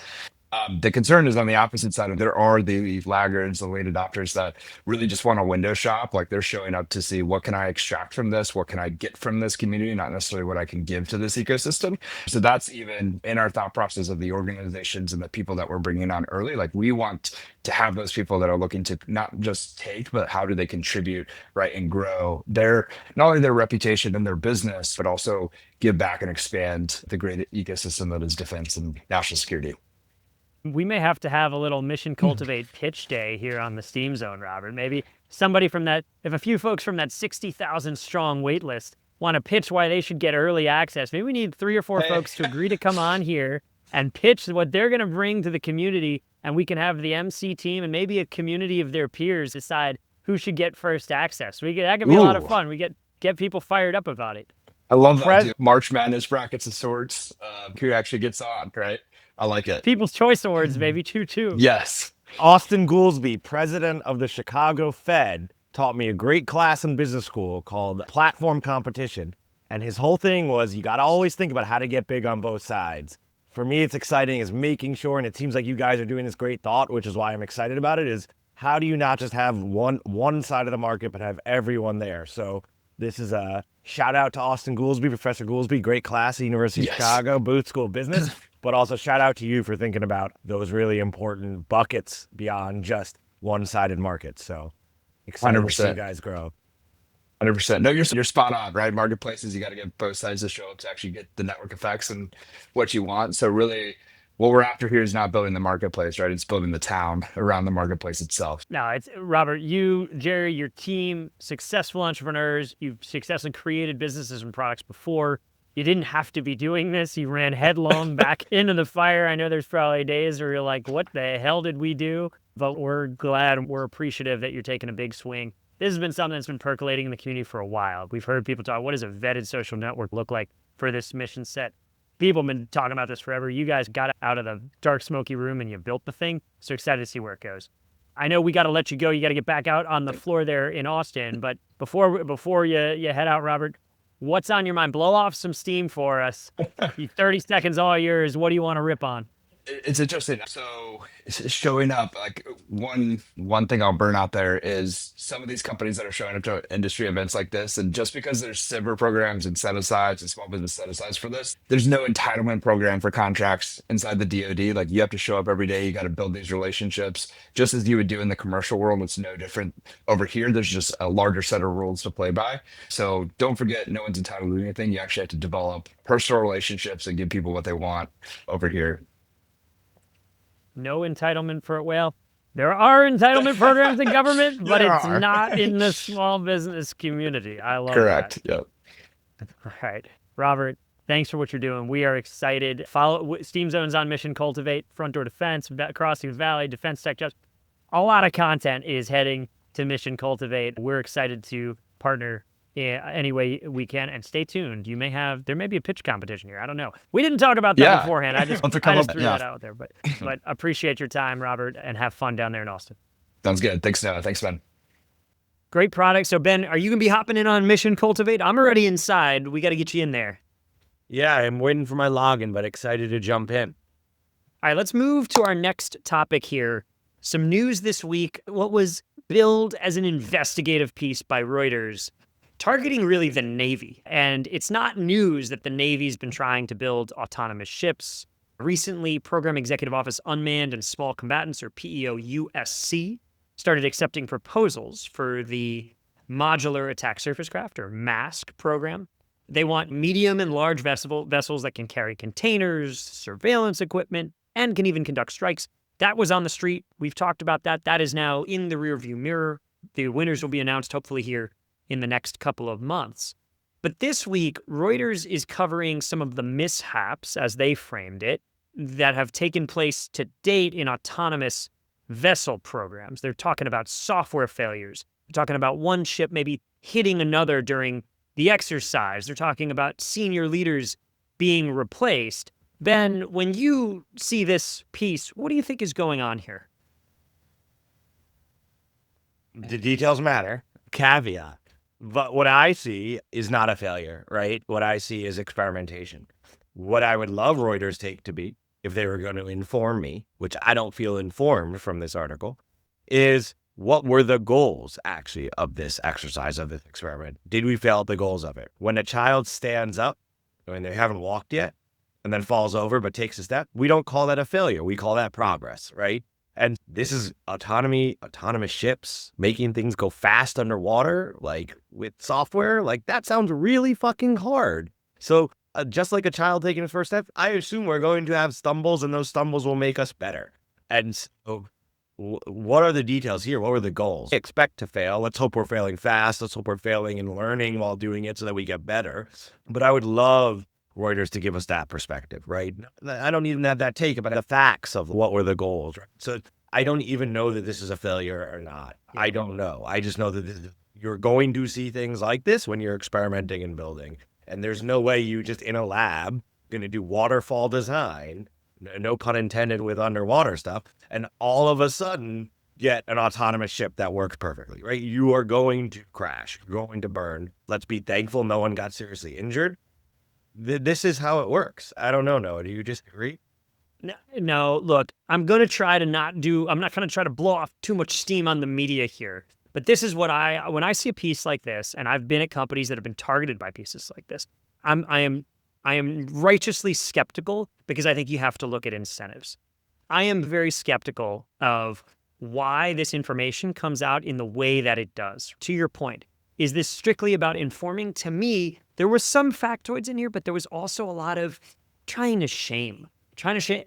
The concern is on the opposite side of there are the laggards, the late adopters that really just want to window shop. Like they're showing up to see what can I extract from this? What can I get from this community? Not necessarily what I can give to this ecosystem. So that's even in our thought process of the organizations and the people that we're bringing on early. Like we want to have those people that are looking to not just take, but how do they contribute, right, and grow their, not only their reputation and their business, but also give back and expand the great ecosystem that is defense and national security. We may have to have a little Mission Cultivate pitch day here on the Steam Zone, Robert. Maybe somebody from that, if a few folks from that 60,000 strong wait list want to pitch why they should get early access, maybe we need 3 or 4 folks to agree to come on here and pitch what they're going to bring to the community. And we can have the MC team and maybe a community of their peers decide who should get first access. That could be a lot of fun. We get people fired up about it. I love that. Dude. March Madness brackets of sorts. Who actually gets on, right? I like it. People's Choice Awards, baby, too. Yes. Austin Goolsbee, president of the Chicago Fed, taught me a great class in business school called Platform Competition. And his whole thing was you got to always think about how to get big on both sides. For me, it's exciting is making sure, and it seems like you guys are doing this great thought, which is why I'm excited about it, is how do you not just have one side of the market, but have everyone there? So this is a shout out to Austin Goolsbee, Professor Goolsbee, great class at University of Chicago, Booth School of Business. But also shout out to you for thinking about those really important buckets beyond just one-sided markets. So excited 100%. to see you guys grow. 100%. No, you're spot on, right? Marketplaces, you got to get both sides to show up to actually get the network effects and what you want. So really what we're after here is not building the marketplace, right? It's building the town around the marketplace itself. No, it's Robert, you, Jerry, your team, successful entrepreneurs. You've successfully created businesses and products before. You didn't have to be doing this. You ran headlong back into the fire. I know there's probably days where you're like, what the hell did we do? But we're glad, we're appreciative that you're taking a big swing. This has been something that's been percolating in the community for a while. We've heard people talk, what does a vetted social network look like for this mission set? People have been talking about this forever. You guys got out of the dark, smoky room and you built the thing. So excited to see where it goes. I know we got to let you go. You got to get back out on the floor there in Austin. But before you head out, Robert, what's on your mind? Blow off some steam for us. 30 seconds, all yours. What do you want to rip on? It's interesting. So it's showing up, like one thing I'll burn out there is some of these companies that are showing up to industry events like this. And just because there's SIVER programs and set-asides and small business set-asides for this, there's no entitlement program for contracts inside the DoD. Like you have to show up every day. You got to build these relationships just as you would do in the commercial world. It's no different over here. There's just a larger set of rules to play by. So don't forget, no one's entitled to anything. You actually have to develop personal relationships and give people what they want over here. No entitlement for it. Well, there are entitlement programs in government, but it's not in the small business community. I love Correct. that. Yep. All right. Robert, thanks for what you're doing. We are excited. Follow Steam Zone's on Mission Cultivate, Front Door Defense, Crossing Valley, Defense Tech Jobs. A lot of content is heading to Mission Cultivate. We're excited to partner any way we can. And stay tuned. There may be a pitch competition here. I don't know. We didn't talk about that beforehand. I just threw that out there. But appreciate your time, Robert, and have fun down there in Austin. Sounds good. Thanks, Noah. Thanks, Ben. Great product. So, Ben, are you going to be hopping in on Mission Cultivate? I'm already inside. We got to get you in there. Yeah, I'm waiting for my login, but excited to jump in. All right, let's move to our next topic here. Some news this week. What was billed as an investigative piece by Reuters, targeting really the Navy. And it's not news that the Navy's been trying to build autonomous ships. Recently, Program Executive Office Unmanned and Small Combatants, or PEO-USC, started accepting proposals for the Modular Attack Surface Craft, or MASC program. They want medium and large vessels that can carry containers, surveillance equipment, and can even conduct strikes. That was on the street. We've talked about that. That is now in the rearview mirror. The winners will be announced hopefully here in the next couple of months. But this week, Reuters is covering some of the mishaps, as they framed it, that have taken place to date in autonomous vessel programs. They're talking about software failures. They're talking about one ship maybe hitting another during the exercise. They're talking about senior leaders being replaced. Ben, when you see this piece, what do you think is going on here? The details matter. Caveat. But what I see is not a failure, right? What I see is experimentation. What I would love Reuters take to be, if they were going to inform me, which I don't feel informed from this article, is what were the goals, actually, of this exercise, of this experiment? Did we fail at the goals of it? When a child stands up, when they haven't walked yet, and then falls over but takes a step, we don't call that a failure. We call that progress, right? And this is autonomous ships, making things go fast underwater, like with software. Like, that sounds really fucking hard. So just like a child taking his first step, I assume we're going to have stumbles, and those stumbles will make us better. And so what are the details here? What were the goals? Expect to fail. Let's hope we're failing fast. Let's hope we're failing and learning while doing it so that we get better. But I would love Reuters to give us that perspective, right? I don't even have that take about the facts of what were the goals. Right? So I don't even know that this is a failure or not. I don't know. I just know that you're going to see things like this when you're experimenting and building. And there's no way you just in a lab going to do waterfall design, no pun intended with underwater stuff, and all of a sudden get an autonomous ship that works perfectly, right? You are going to crash, you're going to burn. Let's be thankful no one got seriously injured. This is how it works. I don't know, Noah. Do you disagree? No, look, I'm not going to try to blow off too much steam on the media here. But this is when I see a piece like this, and I've been at companies that have been targeted by pieces like this, I am righteously skeptical, because I think you have to look at incentives. I am very skeptical of why this information comes out in the way that it does. To your point, is this strictly about informing? To me, there were some factoids in here, but there was also a lot of trying to shame.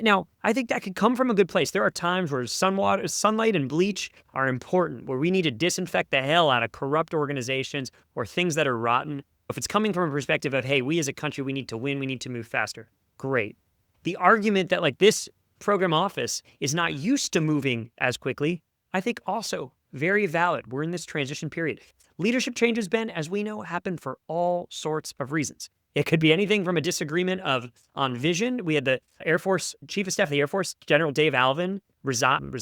Now, I think that could come from a good place. There are times where sunlight and bleach are important, where we need to disinfect the hell out of corrupt organizations or things that are rotten. If it's coming from a perspective of, hey, we as a country, we need to win, we need to move faster. Great. The argument that like this program office is not used to moving as quickly, I think also very valid. We're in this transition period. Leadership changes, Ben, as we know, happen for all sorts of reasons. It could be anything from a disagreement on vision. We had the Air Force Chief of Staff of the Air Force, General Dave Alvin, resigned,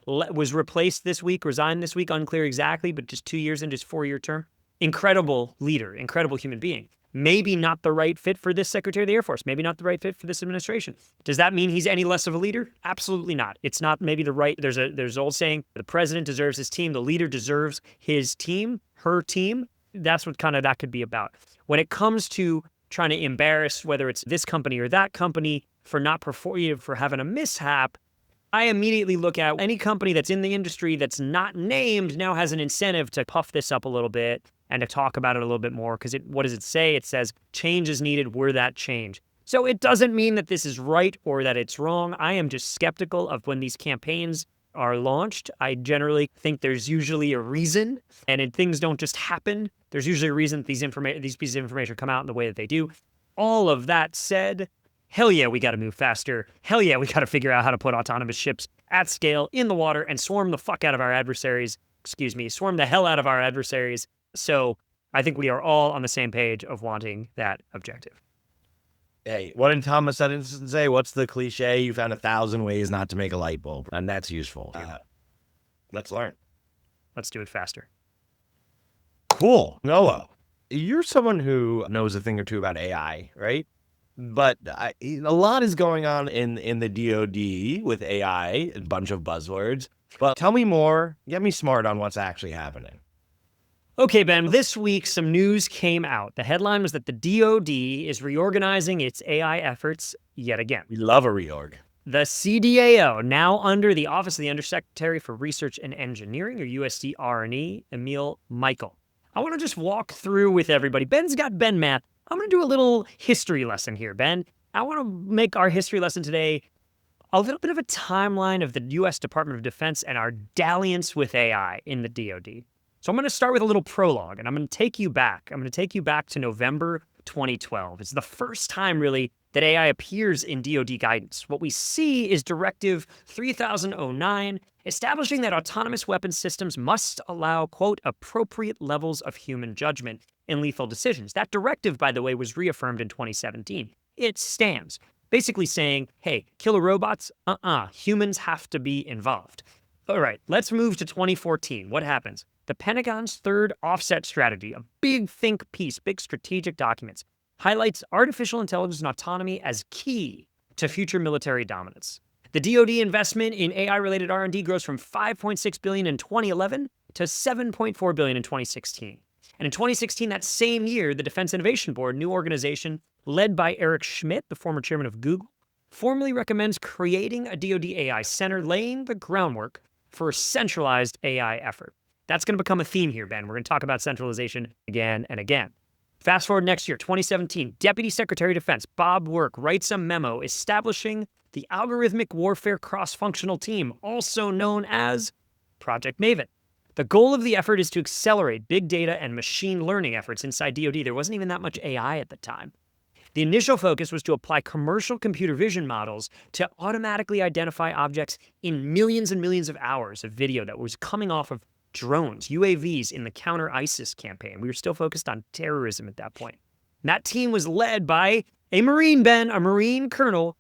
was replaced this week, resigned this week, unclear exactly, but just 2 years into his 4-year term. Incredible leader, incredible human being. Maybe not the right fit for this Secretary of the Air Force, maybe not the right fit for this administration. Does that mean he's any less of a leader? Absolutely not. It's not maybe the right, there's an old saying, the president deserves his team, the leader deserves his team, her team. That's what kind of that could be about. When it comes to trying to embarrass whether it's this company or that company for not performing, for having a mishap, I immediately look at any company that's in the industry that's not named now has an incentive to puff this up a little bit and to talk about it a little bit more, because what does it say? It says change is needed, we're that change. So it doesn't mean that this is right or that it's wrong. I am just skeptical of when these campaigns are launched. I generally think there's usually a reason, and things don't just happen. There's usually a reason that these pieces of information come out in the way that they do. All of that said, hell yeah, we got to move faster. Hell yeah, we got to figure out how to put autonomous ships at scale in the water and swarm the fuck out of our adversaries. Swarm the hell out of our adversaries. So I think we are all on the same page of wanting that objective. Hey, what did Thomas Edison say? What's the cliche? You found 1,000 ways not to make a light bulb, and that's useful. Let's learn. Let's do it faster. Cool. Noah, you're someone who knows a thing or two about AI, right? But a lot is going on in the DoD with AI, a bunch of buzzwords. But tell me more. Get me smart on what's actually happening. Okay, Ben, this week some news came out. The headline was that the DoD is reorganizing its AI efforts yet again. We love a reorg. The CDAO, now under the Office of the Undersecretary for Research and Engineering, or USD-R&E, Emil Michael. I want to just walk through with everybody. Ben's got Ben math. I'm going to do a little history lesson here, Ben. I want to make our history lesson today a little bit of a timeline of the U.S. Department of Defense and our dalliance with AI in the DoD. So I'm going to start with a little prologue, and I'm going to take you back. I'm going to take you back to November 2012. It's the first time, really, that AI appears in DoD guidance. What we see is Directive 3009, establishing that autonomous weapons systems must allow, quote, appropriate levels of human judgment in lethal decisions. That directive, by the way, was reaffirmed in 2017. It stands, basically saying, hey, killer robots, humans have to be involved. All right, let's move to 2014. What happens? The Pentagon's third offset strategy, a big think piece, big strategic documents, highlights artificial intelligence and autonomy as key to future military dominance. The DoD investment in AI-related R&D grows from $5.6 billion in 2011 to $7.4 billion in 2016. And in 2016, that same year, the Defense Innovation Board, new organization led by Eric Schmidt, the former chairman of Google, formally recommends creating a DoD AI center, laying the groundwork for a centralized AI effort. That's going to become a theme here, Ben. We're going to talk about centralization again and again. Fast forward next year, 2017, Deputy Secretary of Defense Bob Work writes a memo establishing the Algorithmic Warfare Cross-Functional Team, also known as Project Maven. The goal of the effort is to accelerate big data and machine learning efforts inside DoD. There wasn't even that much AI at the time. The initial focus was to apply commercial computer vision models to automatically identify objects in millions and millions of hours of video that was coming off of drones, UAVs in the counter-ISIS campaign. We were still focused on terrorism at that point. And that team was led by a Marine, Ben, a Marine colonel,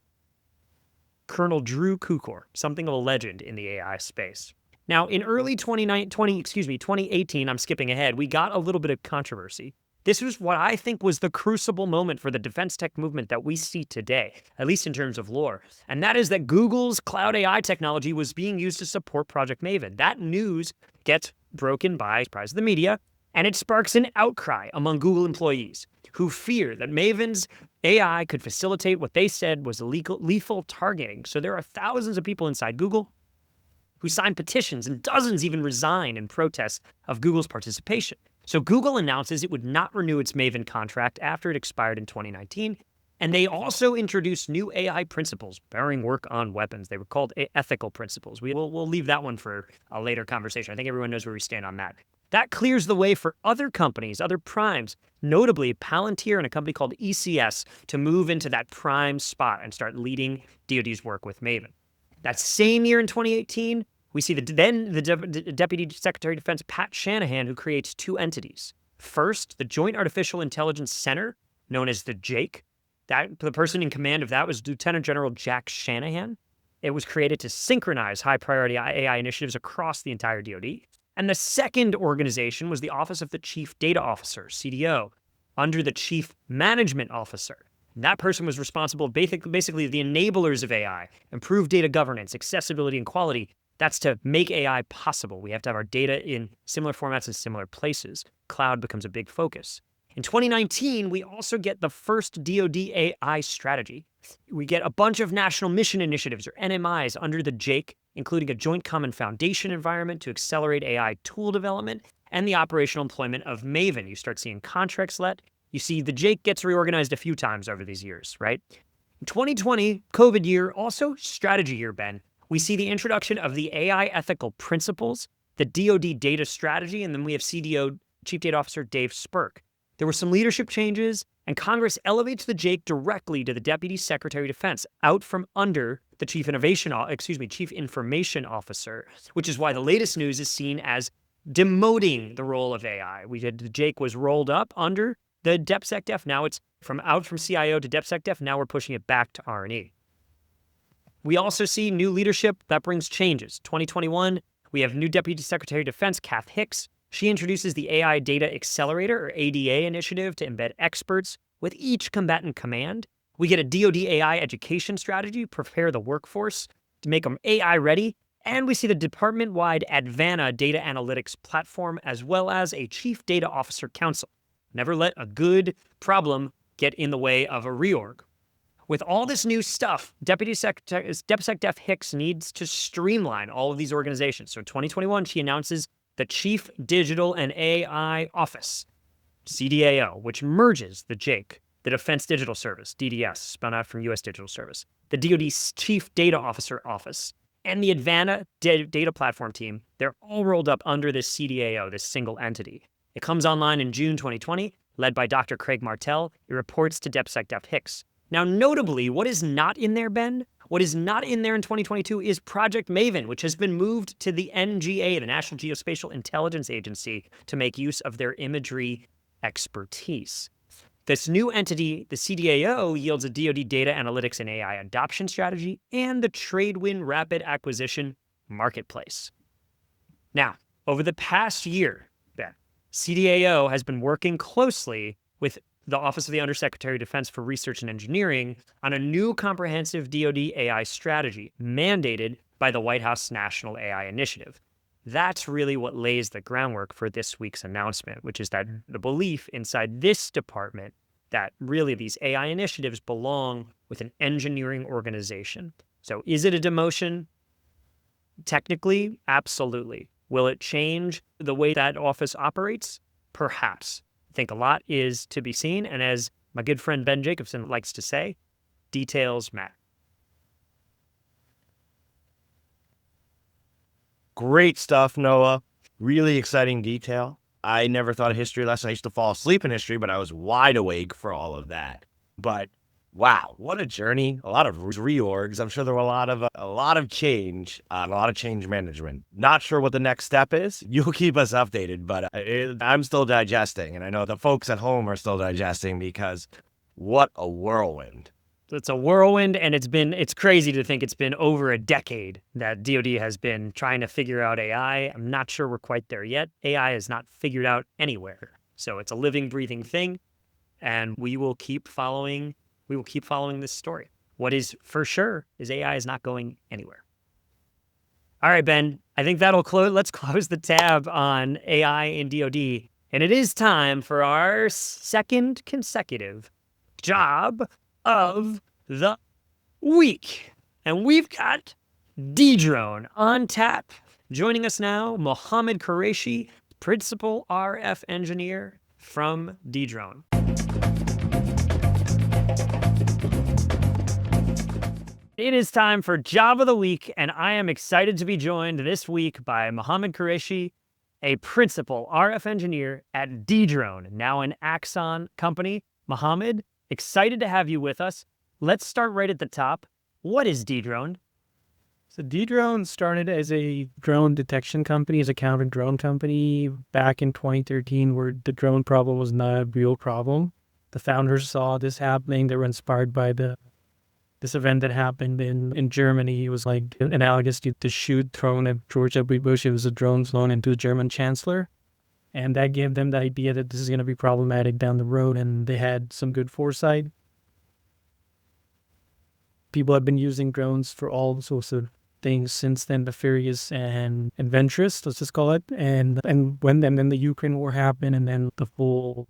Colonel Drew Kukor, something of a legend in the AI space. Now, in early 2018, I'm skipping ahead, we got a little bit of controversy. This was what I think was the crucible moment for the defense tech movement that we see today, at least in terms of lore. And that is that Google's cloud AI technology was being used to support Project Maven. That news gets broken by surprise the media, and it sparks an outcry among Google employees who fear that Maven's AI could facilitate what they said was lethal targeting. So there are thousands of people inside Google who signed petitions, and dozens even resigned in protest of Google's participation. So Google announces it would not renew its Maven contract after it expired in 2019, and they also introduced new AI principles bearing work on weapons. They were called ethical principles. We'll leave that one for a later conversation. I think everyone knows where we stand on that. That clears the way for other companies, other primes, notably Palantir and a company called ECS, to move into that prime spot and start leading DoD's work with Maven. That same year in 2018, we see the Deputy Secretary of Defense, Pat Shanahan, who creates two entities. First, the Joint Artificial Intelligence Center, known as the JAIC. The person in command of that was Lieutenant General Jack Shanahan. It was created to synchronize high-priority AI initiatives across the entire DoD. And the second organization was the Office of the Chief Data Officer, CDO, under the Chief Management Officer. And that person was responsible, basically the enablers of AI, improve data governance, accessibility, and quality. That's to make AI possible. We have to have our data in similar formats in similar places. Cloud becomes a big focus. In 2019, we also get the first DoD AI strategy. We get a bunch of national mission initiatives, or NMIs, under the JAIC, including a Joint Common Foundation environment to accelerate AI tool development and the operational employment of Maven. You start seeing contracts let. You see the JAIC gets reorganized a few times over these years, right? In 2020, COVID year, also strategy year, Ben. We see the introduction of the AI ethical principles, the DoD data strategy, and then we have CDO, Chief Data Officer Dave Spurk. There were some leadership changes, and Congress elevates the JAIC directly to the Deputy Secretary of Defense, out from under the Chief Information Officer, which is why the latest news is seen as demoting the role of AI. Jake was rolled up under the DepSecDef. Now it's out from CIO to DepSecDef. Now we're pushing it back to R&E. We also see new leadership that brings changes. 2021, we have new Deputy Secretary of Defense, Kath Hicks. She introduces the AI Data Accelerator, or ADA initiative, to embed experts with each combatant command. We get a DoD AI education strategy, prepare the workforce to make them AI ready. And we see the department-wide Advana data analytics platform, as well as a Chief Data Officer Council. Never let a good problem get in the way of a reorg. With all this new stuff, DepSecDef Hicks needs to streamline all of these organizations. So in 2021, she announces the Chief Digital and AI Office, CDAO, which merges the JAKE, the Defense Digital Service, DDS, spun out from U.S. Digital Service, the DoD's Chief Data Officer Office, and the Advana Data Platform team. They're all rolled up under this CDAO, this single entity. It comes online in June 2020, led by Dr. Craig Martell. It reports to DepSecDef Hicks. Now, notably, what is not in there, Ben? What is not in there in 2022 is Project Maven, which has been moved to the NGA, the National Geospatial Intelligence Agency, to make use of their imagery expertise. This new entity, the CDAO, yields a DoD data analytics and AI adoption strategy and the Tradewin Rapid Acquisition Marketplace. Now, over the past year, Ben, CDAO has been working closely with the Office of the Undersecretary of Defense for Research and Engineering on a new comprehensive DoD AI strategy mandated by the White House National AI Initiative. That's really what lays the groundwork for this week's announcement, which is that the belief inside this department that really these AI initiatives belong with an engineering organization. So is it a demotion? Technically, absolutely. Will it change the way that office operates? Perhaps. I think a lot is to be seen, and as my good friend Ben Jacobson likes to say, details matter. Great stuff, Noah. Really exciting detail. I never thought a history lesson. I used to fall asleep in history, but I was wide awake for all of that. But wow, what a journey. A lot of reorgs. I'm sure there were a lot of change, a lot of change management. Not sure what the next step is. You'll keep us updated, but I'm still digesting. And I know the folks at home are still digesting because what a whirlwind. It's a whirlwind, and it's crazy to think it's been over a decade that DoD has been trying to figure out AI. I'm not sure we're quite there yet. AI is not figured out anywhere. So it's a living, breathing thing, and we will keep following this story. What is for sure is AI is not going anywhere. All right, Ben, I think that'll close. Let's close the tab on AI in DoD. And it is time for our second consecutive job of the week. And we've got Dedrone on tap. Joining us now, Mohammed Qureshi, Principal RF Engineer from Dedrone. It is time for Job of the Week, and I am excited to be joined this week by Mohammed Qureshi, a Principal RF Engineer at Dedrone, now an Axon company. Mohammed, excited to have you with us. Let's start right at the top. What is Dedrone? So Dedrone started as a drone detection company, as a counter drone company back in 2013, where the drone problem was not a real problem. The founders saw this happening. They were inspired by this event that happened in Germany. It was like analogous to the shoot thrown at George W. Bush. It was a drone thrown into the German chancellor. And that gave them the idea that this is going to be problematic down the road, and they had some good foresight. People have been using drones for all sorts of things since then, nefarious and adventurous, let's just call it. And when then the Ukraine war happened, and then the full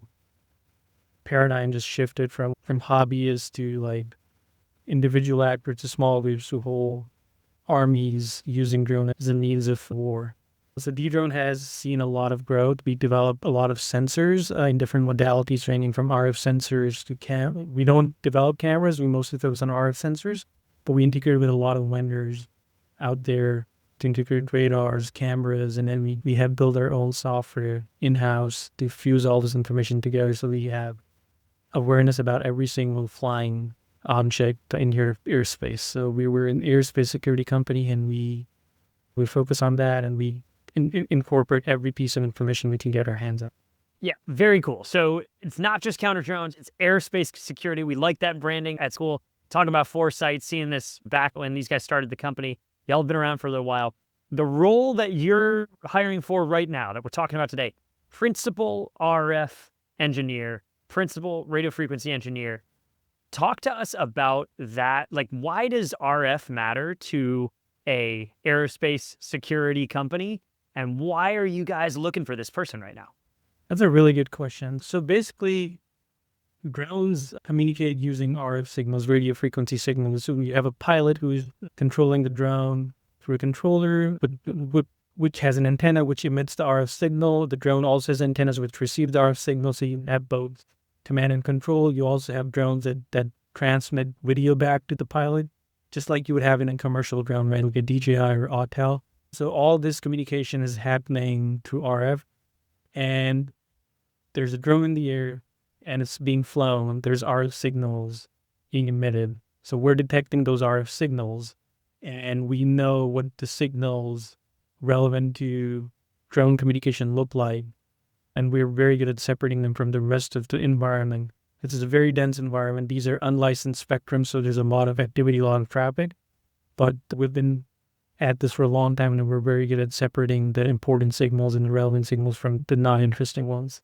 paradigm just shifted from hobbyists to like individual actors to small groups to whole armies using drones as a means of war. So Dedrone has seen a lot of growth. We develop a lot of sensors in different modalities, ranging from RF sensors to we don't develop cameras. We mostly focus on RF sensors, but we integrate with a lot of vendors out there to integrate radars, cameras, and then we have built our own software in-house to fuse all this information together so we have awareness about every single flying object in your airspace. So we were an airspace security company, and we focus on that, and we incorporate every piece of information we can get our hands on. Yeah, very cool. So it's not just counter drones, it's airspace security. We like that branding at school. Talking about foresight, seeing this back when these guys started the company. Y'all have been around for a little while. The role that you're hiring for right now, that we're talking about today, principal RF engineer, principal radio frequency engineer. Talk to us about that. Like, why does RF matter to a aerospace security company? And why are you guys looking for this person right now? That's a really good question. So basically, drones communicate using RF signals, radio frequency signals. So you have a pilot who's controlling the drone through a controller, which has an antenna which emits the RF signal. The drone also has antennas which receive the RF signal. So you have both command and control. You also have drones that transmit video back to the pilot, just like you would have in a commercial drone, right? Like a DJI or Autel. So all this communication is happening through RF. And there's a drone in the air and it's being flown. There's RF signals being emitted. So we're detecting those RF signals and we know what the signals relevant to drone communication look like. And we're very good at separating them from the rest of the environment. This is a very dense environment. These are unlicensed spectrum, so there's a lot of activity, a lot of traffic. But we've been at this for a long time and we're very good at separating the important signals and the relevant signals from the not interesting ones.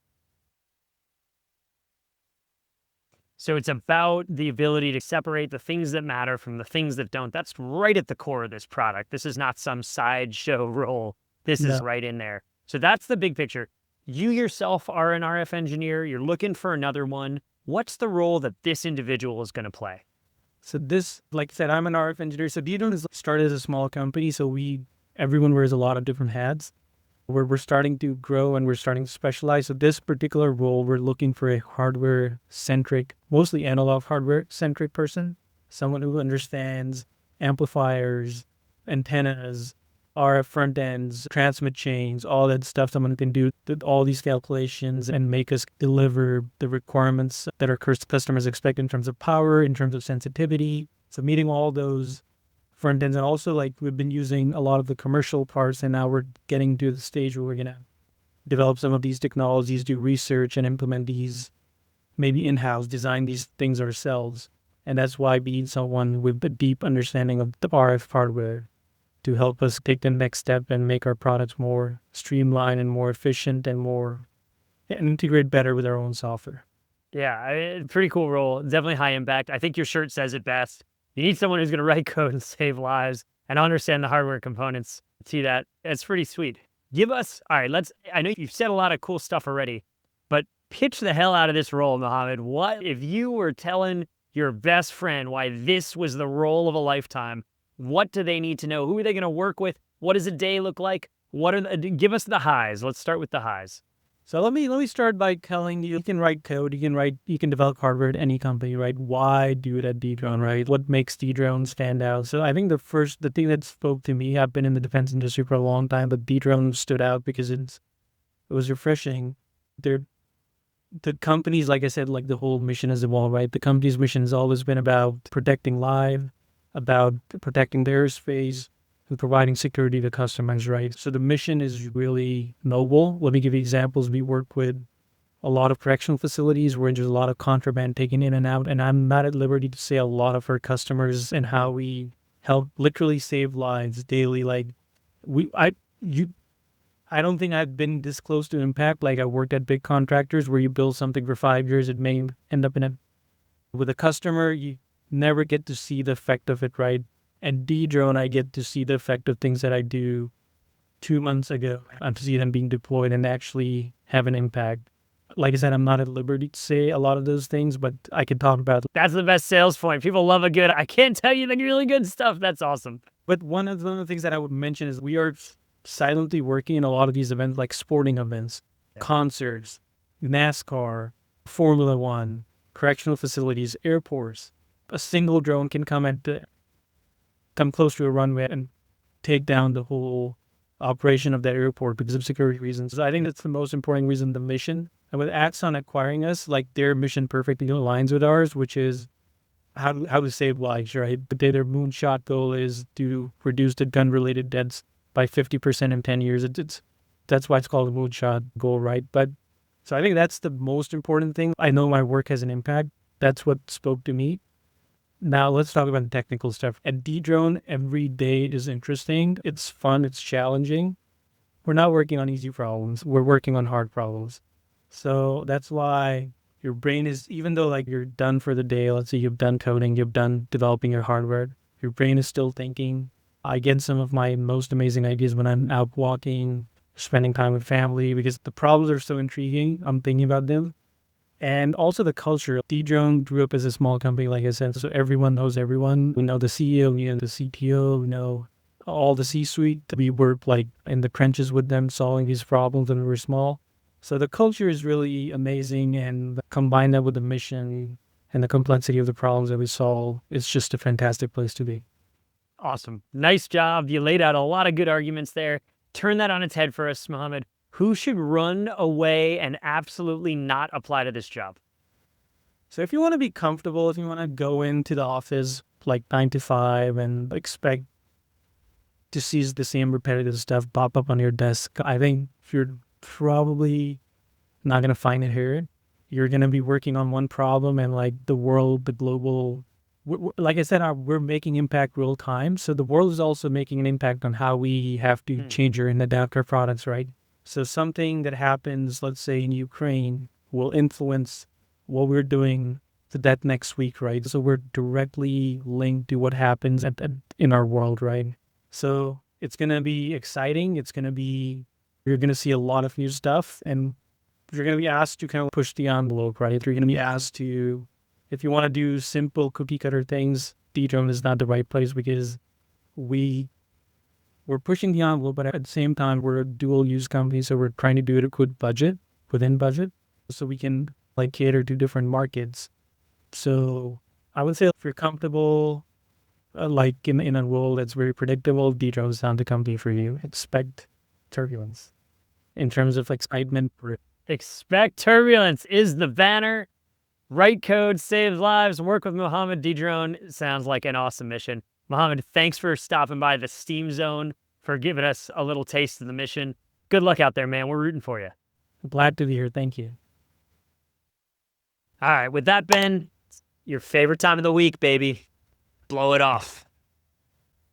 So it's about the ability to separate the things that matter from the things that don't. That's right at the core of this product. This is not some sideshow role. This is right in there. So that's the big picture. You yourself are an RF engineer. You're looking for another one. What's the role that this individual is going to play? So this, like I said, I'm an RF engineer. So Dedrone is started as a small company. So everyone wears a lot of different hats. We're starting to grow and we're starting to specialize. So this particular role, we're looking for a hardware-centric, mostly analog hardware-centric person, someone who understands amplifiers, antennas, RF front ends, transmit chains, all that stuff. Someone who can do all these calculations and make us deliver the requirements that our customers expect in terms of power, in terms of sensitivity. So meeting all those front ends, and also like we've been using a lot of the commercial parts, and now we're getting to the stage where we're gonna develop some of these technologies, do research, and implement these maybe in-house, design these things ourselves. And that's why we need someone with a deep understanding of the RF hardware to help us take the next step and make our products more streamlined and more efficient and integrate better with our own software. Yeah, pretty cool role. Definitely high impact. I think your shirt says it best. You need someone who's going to write code and save lives and understand the hardware components. See that? It's pretty sweet. All right, I know you've said a lot of cool stuff already, but pitch the hell out of this role, Mohammed. What if you were telling your best friend why this was the role of a lifetime? What do they need to know? Who are they going to work with? What does a day look like? Give us the highs. Let's start with the highs. So let me start by telling you can write code, you can develop hardware at any company, right? Why do it at Dedrone, right? What makes Dedrone stand out? So I think the thing that spoke to me, I've been in the defense industry for a long time, but Dedrone stood out because it was refreshing. The company's, like I said, like the whole mission has evolved, right? The company's mission has always been about protecting life, about protecting the airspace, and providing security to customers, right? So the mission is really noble. Let me give you examples. We work with a lot of correctional facilities where there's a lot of contraband taken in and out, and I'm not at liberty to say a lot of our customers and how we help literally save lives daily. Like I don't think I've been this close to impact. Like I worked at big contractors where you build something for 5 years, it may end up with a customer, you never get to see the effect of it, right? At Dedrone, I get to see the effect of things that I do 2 months ago and to see them being deployed and actually have an impact. Like I said, I'm not at liberty to say a lot of those things, but I can talk about it. That's the best sales point. People love a good, I can't tell you the really good stuff. That's awesome. But one of the things that I would mention is we are silently working in a lot of these events, like sporting events, concerts, NASCAR, Formula One, correctional facilities, airports. A single drone can come close to a runway and take down the whole operation of that airport because of security reasons. So I think that's the most important reason, the mission. And with Axon acquiring us, like their mission perfectly aligns with ours, which is how to save lives, right? Their moonshot goal is to reduce the gun-related deaths by 50% in 10 years. That's why it's called a moonshot goal, right? But so I think that's the most important thing. I know my work has an impact. That's what spoke to me. Now let's talk about the technical stuff. At Dedrone, every day is interesting. It's fun. It's challenging. We're not working on easy problems. We're working on hard problems. So that's why your brain is, even though like you're done for the day, let's say you've done coding, you've done developing your hardware, your brain is still thinking. I get some of my most amazing ideas when I'm out walking, spending time with family, because the problems are so intriguing. I'm thinking about them. And also the culture. Dedrone grew up as a small company, like I said, so everyone knows everyone. We know the CEO, we know the CTO, we know all the C-suite. We were like in the trenches with them, solving these problems when we were small. So the culture is really amazing, and combine that with the mission and the complexity of the problems that we solve, it's just a fantastic place to be. Awesome. Nice job. You laid out a lot of good arguments there. Turn that on its head for us, Mohammed. Who should run away and absolutely not apply to this job? So if you want to be comfortable, if you want to go into the office like 9 to 5 and expect to see the same repetitive stuff pop up on your desk, I think you're probably not going to find it here. You're going to be working on one problem, and like the world, the global, like I said, we're making impact real time. So the world is also making an impact on how we have to change and adapt our products, right? So something that happens, let's say in Ukraine, will influence what we're doing to that next week, right? So we're directly linked to what happens in our world, right? So it's going to be exciting. You're going to see a lot of new stuff, and you're going to be asked to kind of push the envelope, right? You're going to be asked to, if you want to do simple cookie cutter things, Dedrone is not the right place, because we're pushing the envelope, but at the same time, we're a dual use company. So we're trying to do it at within budget, so we can like cater to different markets. So I would say if you're comfortable, like in a role that's very predictable, Dedrone is not the company for you. Expect turbulence in terms of excitement. Expect turbulence is the banner. Write code, saves lives, work with Mohammed. Dedrone sounds like an awesome mission. Mohammed, thanks for stopping by the Steam Zone, for giving us a little taste of the mission. Good luck out there, man. We're rooting for you. Glad to be here. Thank you. All right, with that, Ben, your favorite time of the week, baby. Blow it off.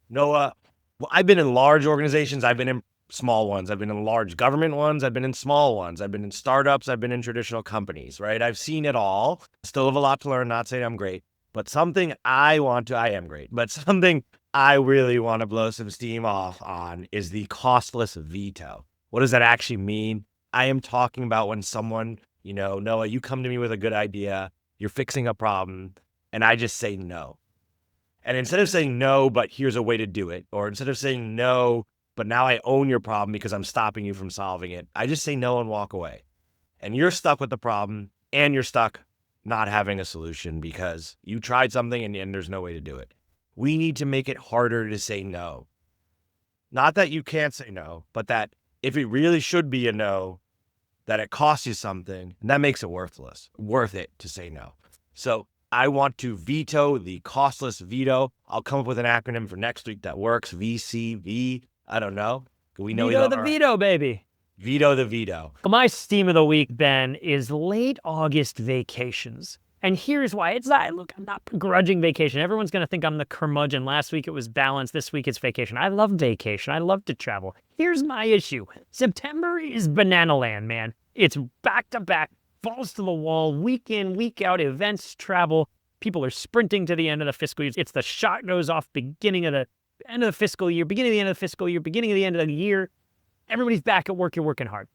Noah, well, I've been in large organizations. I've been in small ones. I've been in large government ones. I've been in small ones. I've been in startups. I've been in traditional companies, right? I've seen it all. Still have a lot to learn, not saying I'm great, but something I am great, but something I really want to blow some steam off on is the costless veto. What does that actually mean? I am talking about when someone, Noah, you come to me with a good idea, you're fixing a problem, and I just say no. And instead of saying no, but here's a way to do it, or instead of saying no, but now I own your problem because I'm stopping you from solving it, I just say no and walk away. And you're stuck with the problem, and you're stuck not having a solution because you tried something and there's no way to do it. We need to make it harder to say no. Not that you can't say no, but that if it really should be a no, that it costs you something, and that makes it worth it to say no. So I want to veto the costless veto. I'll come up with an acronym for next week that works. VCV. I don't know. We know Veto the veto, baby. Veto the veto. My steam of the week, Ben, is late August vacations. And here's why. I'm not begrudging vacation. Everyone's going to think I'm the curmudgeon. Last week it was balance. This week it's vacation. I love vacation. I love to travel. Here's my issue. September is banana land, man. It's back to back, balls to the wall, week in, week out, events, travel. People are sprinting to the end of the fiscal year. It's the shot goes off beginning of the end of the fiscal year, beginning of the end of the fiscal year, beginning of the end of the year. Everybody's back at work. You're working hard.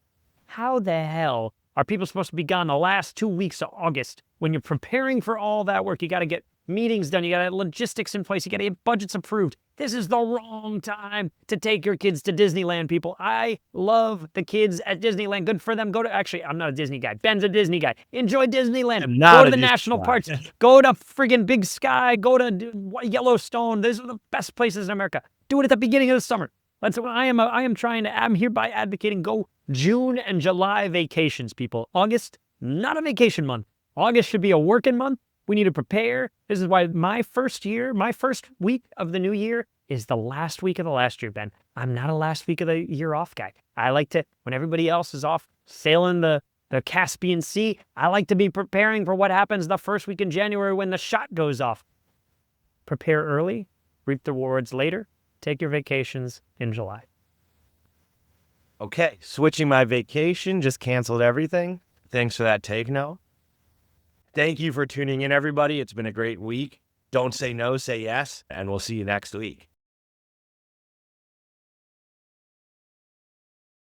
How the hell are people supposed to be gone the last 2 weeks of August when you're preparing for all that work? You got to get meetings done. You got to have logistics in place. You got to get budgets approved. This is the wrong time to take your kids to Disneyland, people. I love the kids at Disneyland. Good for them. I'm not a Disney guy. Ben's a Disney guy. Enjoy Disneyland. Go to the national parks. Go to friggin' Big Sky. Go to Yellowstone. These are the best places in America. Do it at the beginning of the summer. That's what I'm hereby advocating. Go June and July vacations, people. August, not a vacation month. August should be a working month. We need to prepare. This is why my first week of the new year is the last week of the last year, Ben. I'm not a last week of the year off guy. I like to, when everybody else is off sailing the Caspian Sea, I like to be preparing for what happens the first week in January when the shot goes off. Prepare early, reap the rewards later. Take your vacations in July. Okay, switching my vacation, just canceled everything. Thanks for that take, Noah. Thank you for tuning in, everybody. It's been a great week. Don't say no, say yes, and we'll see you next week.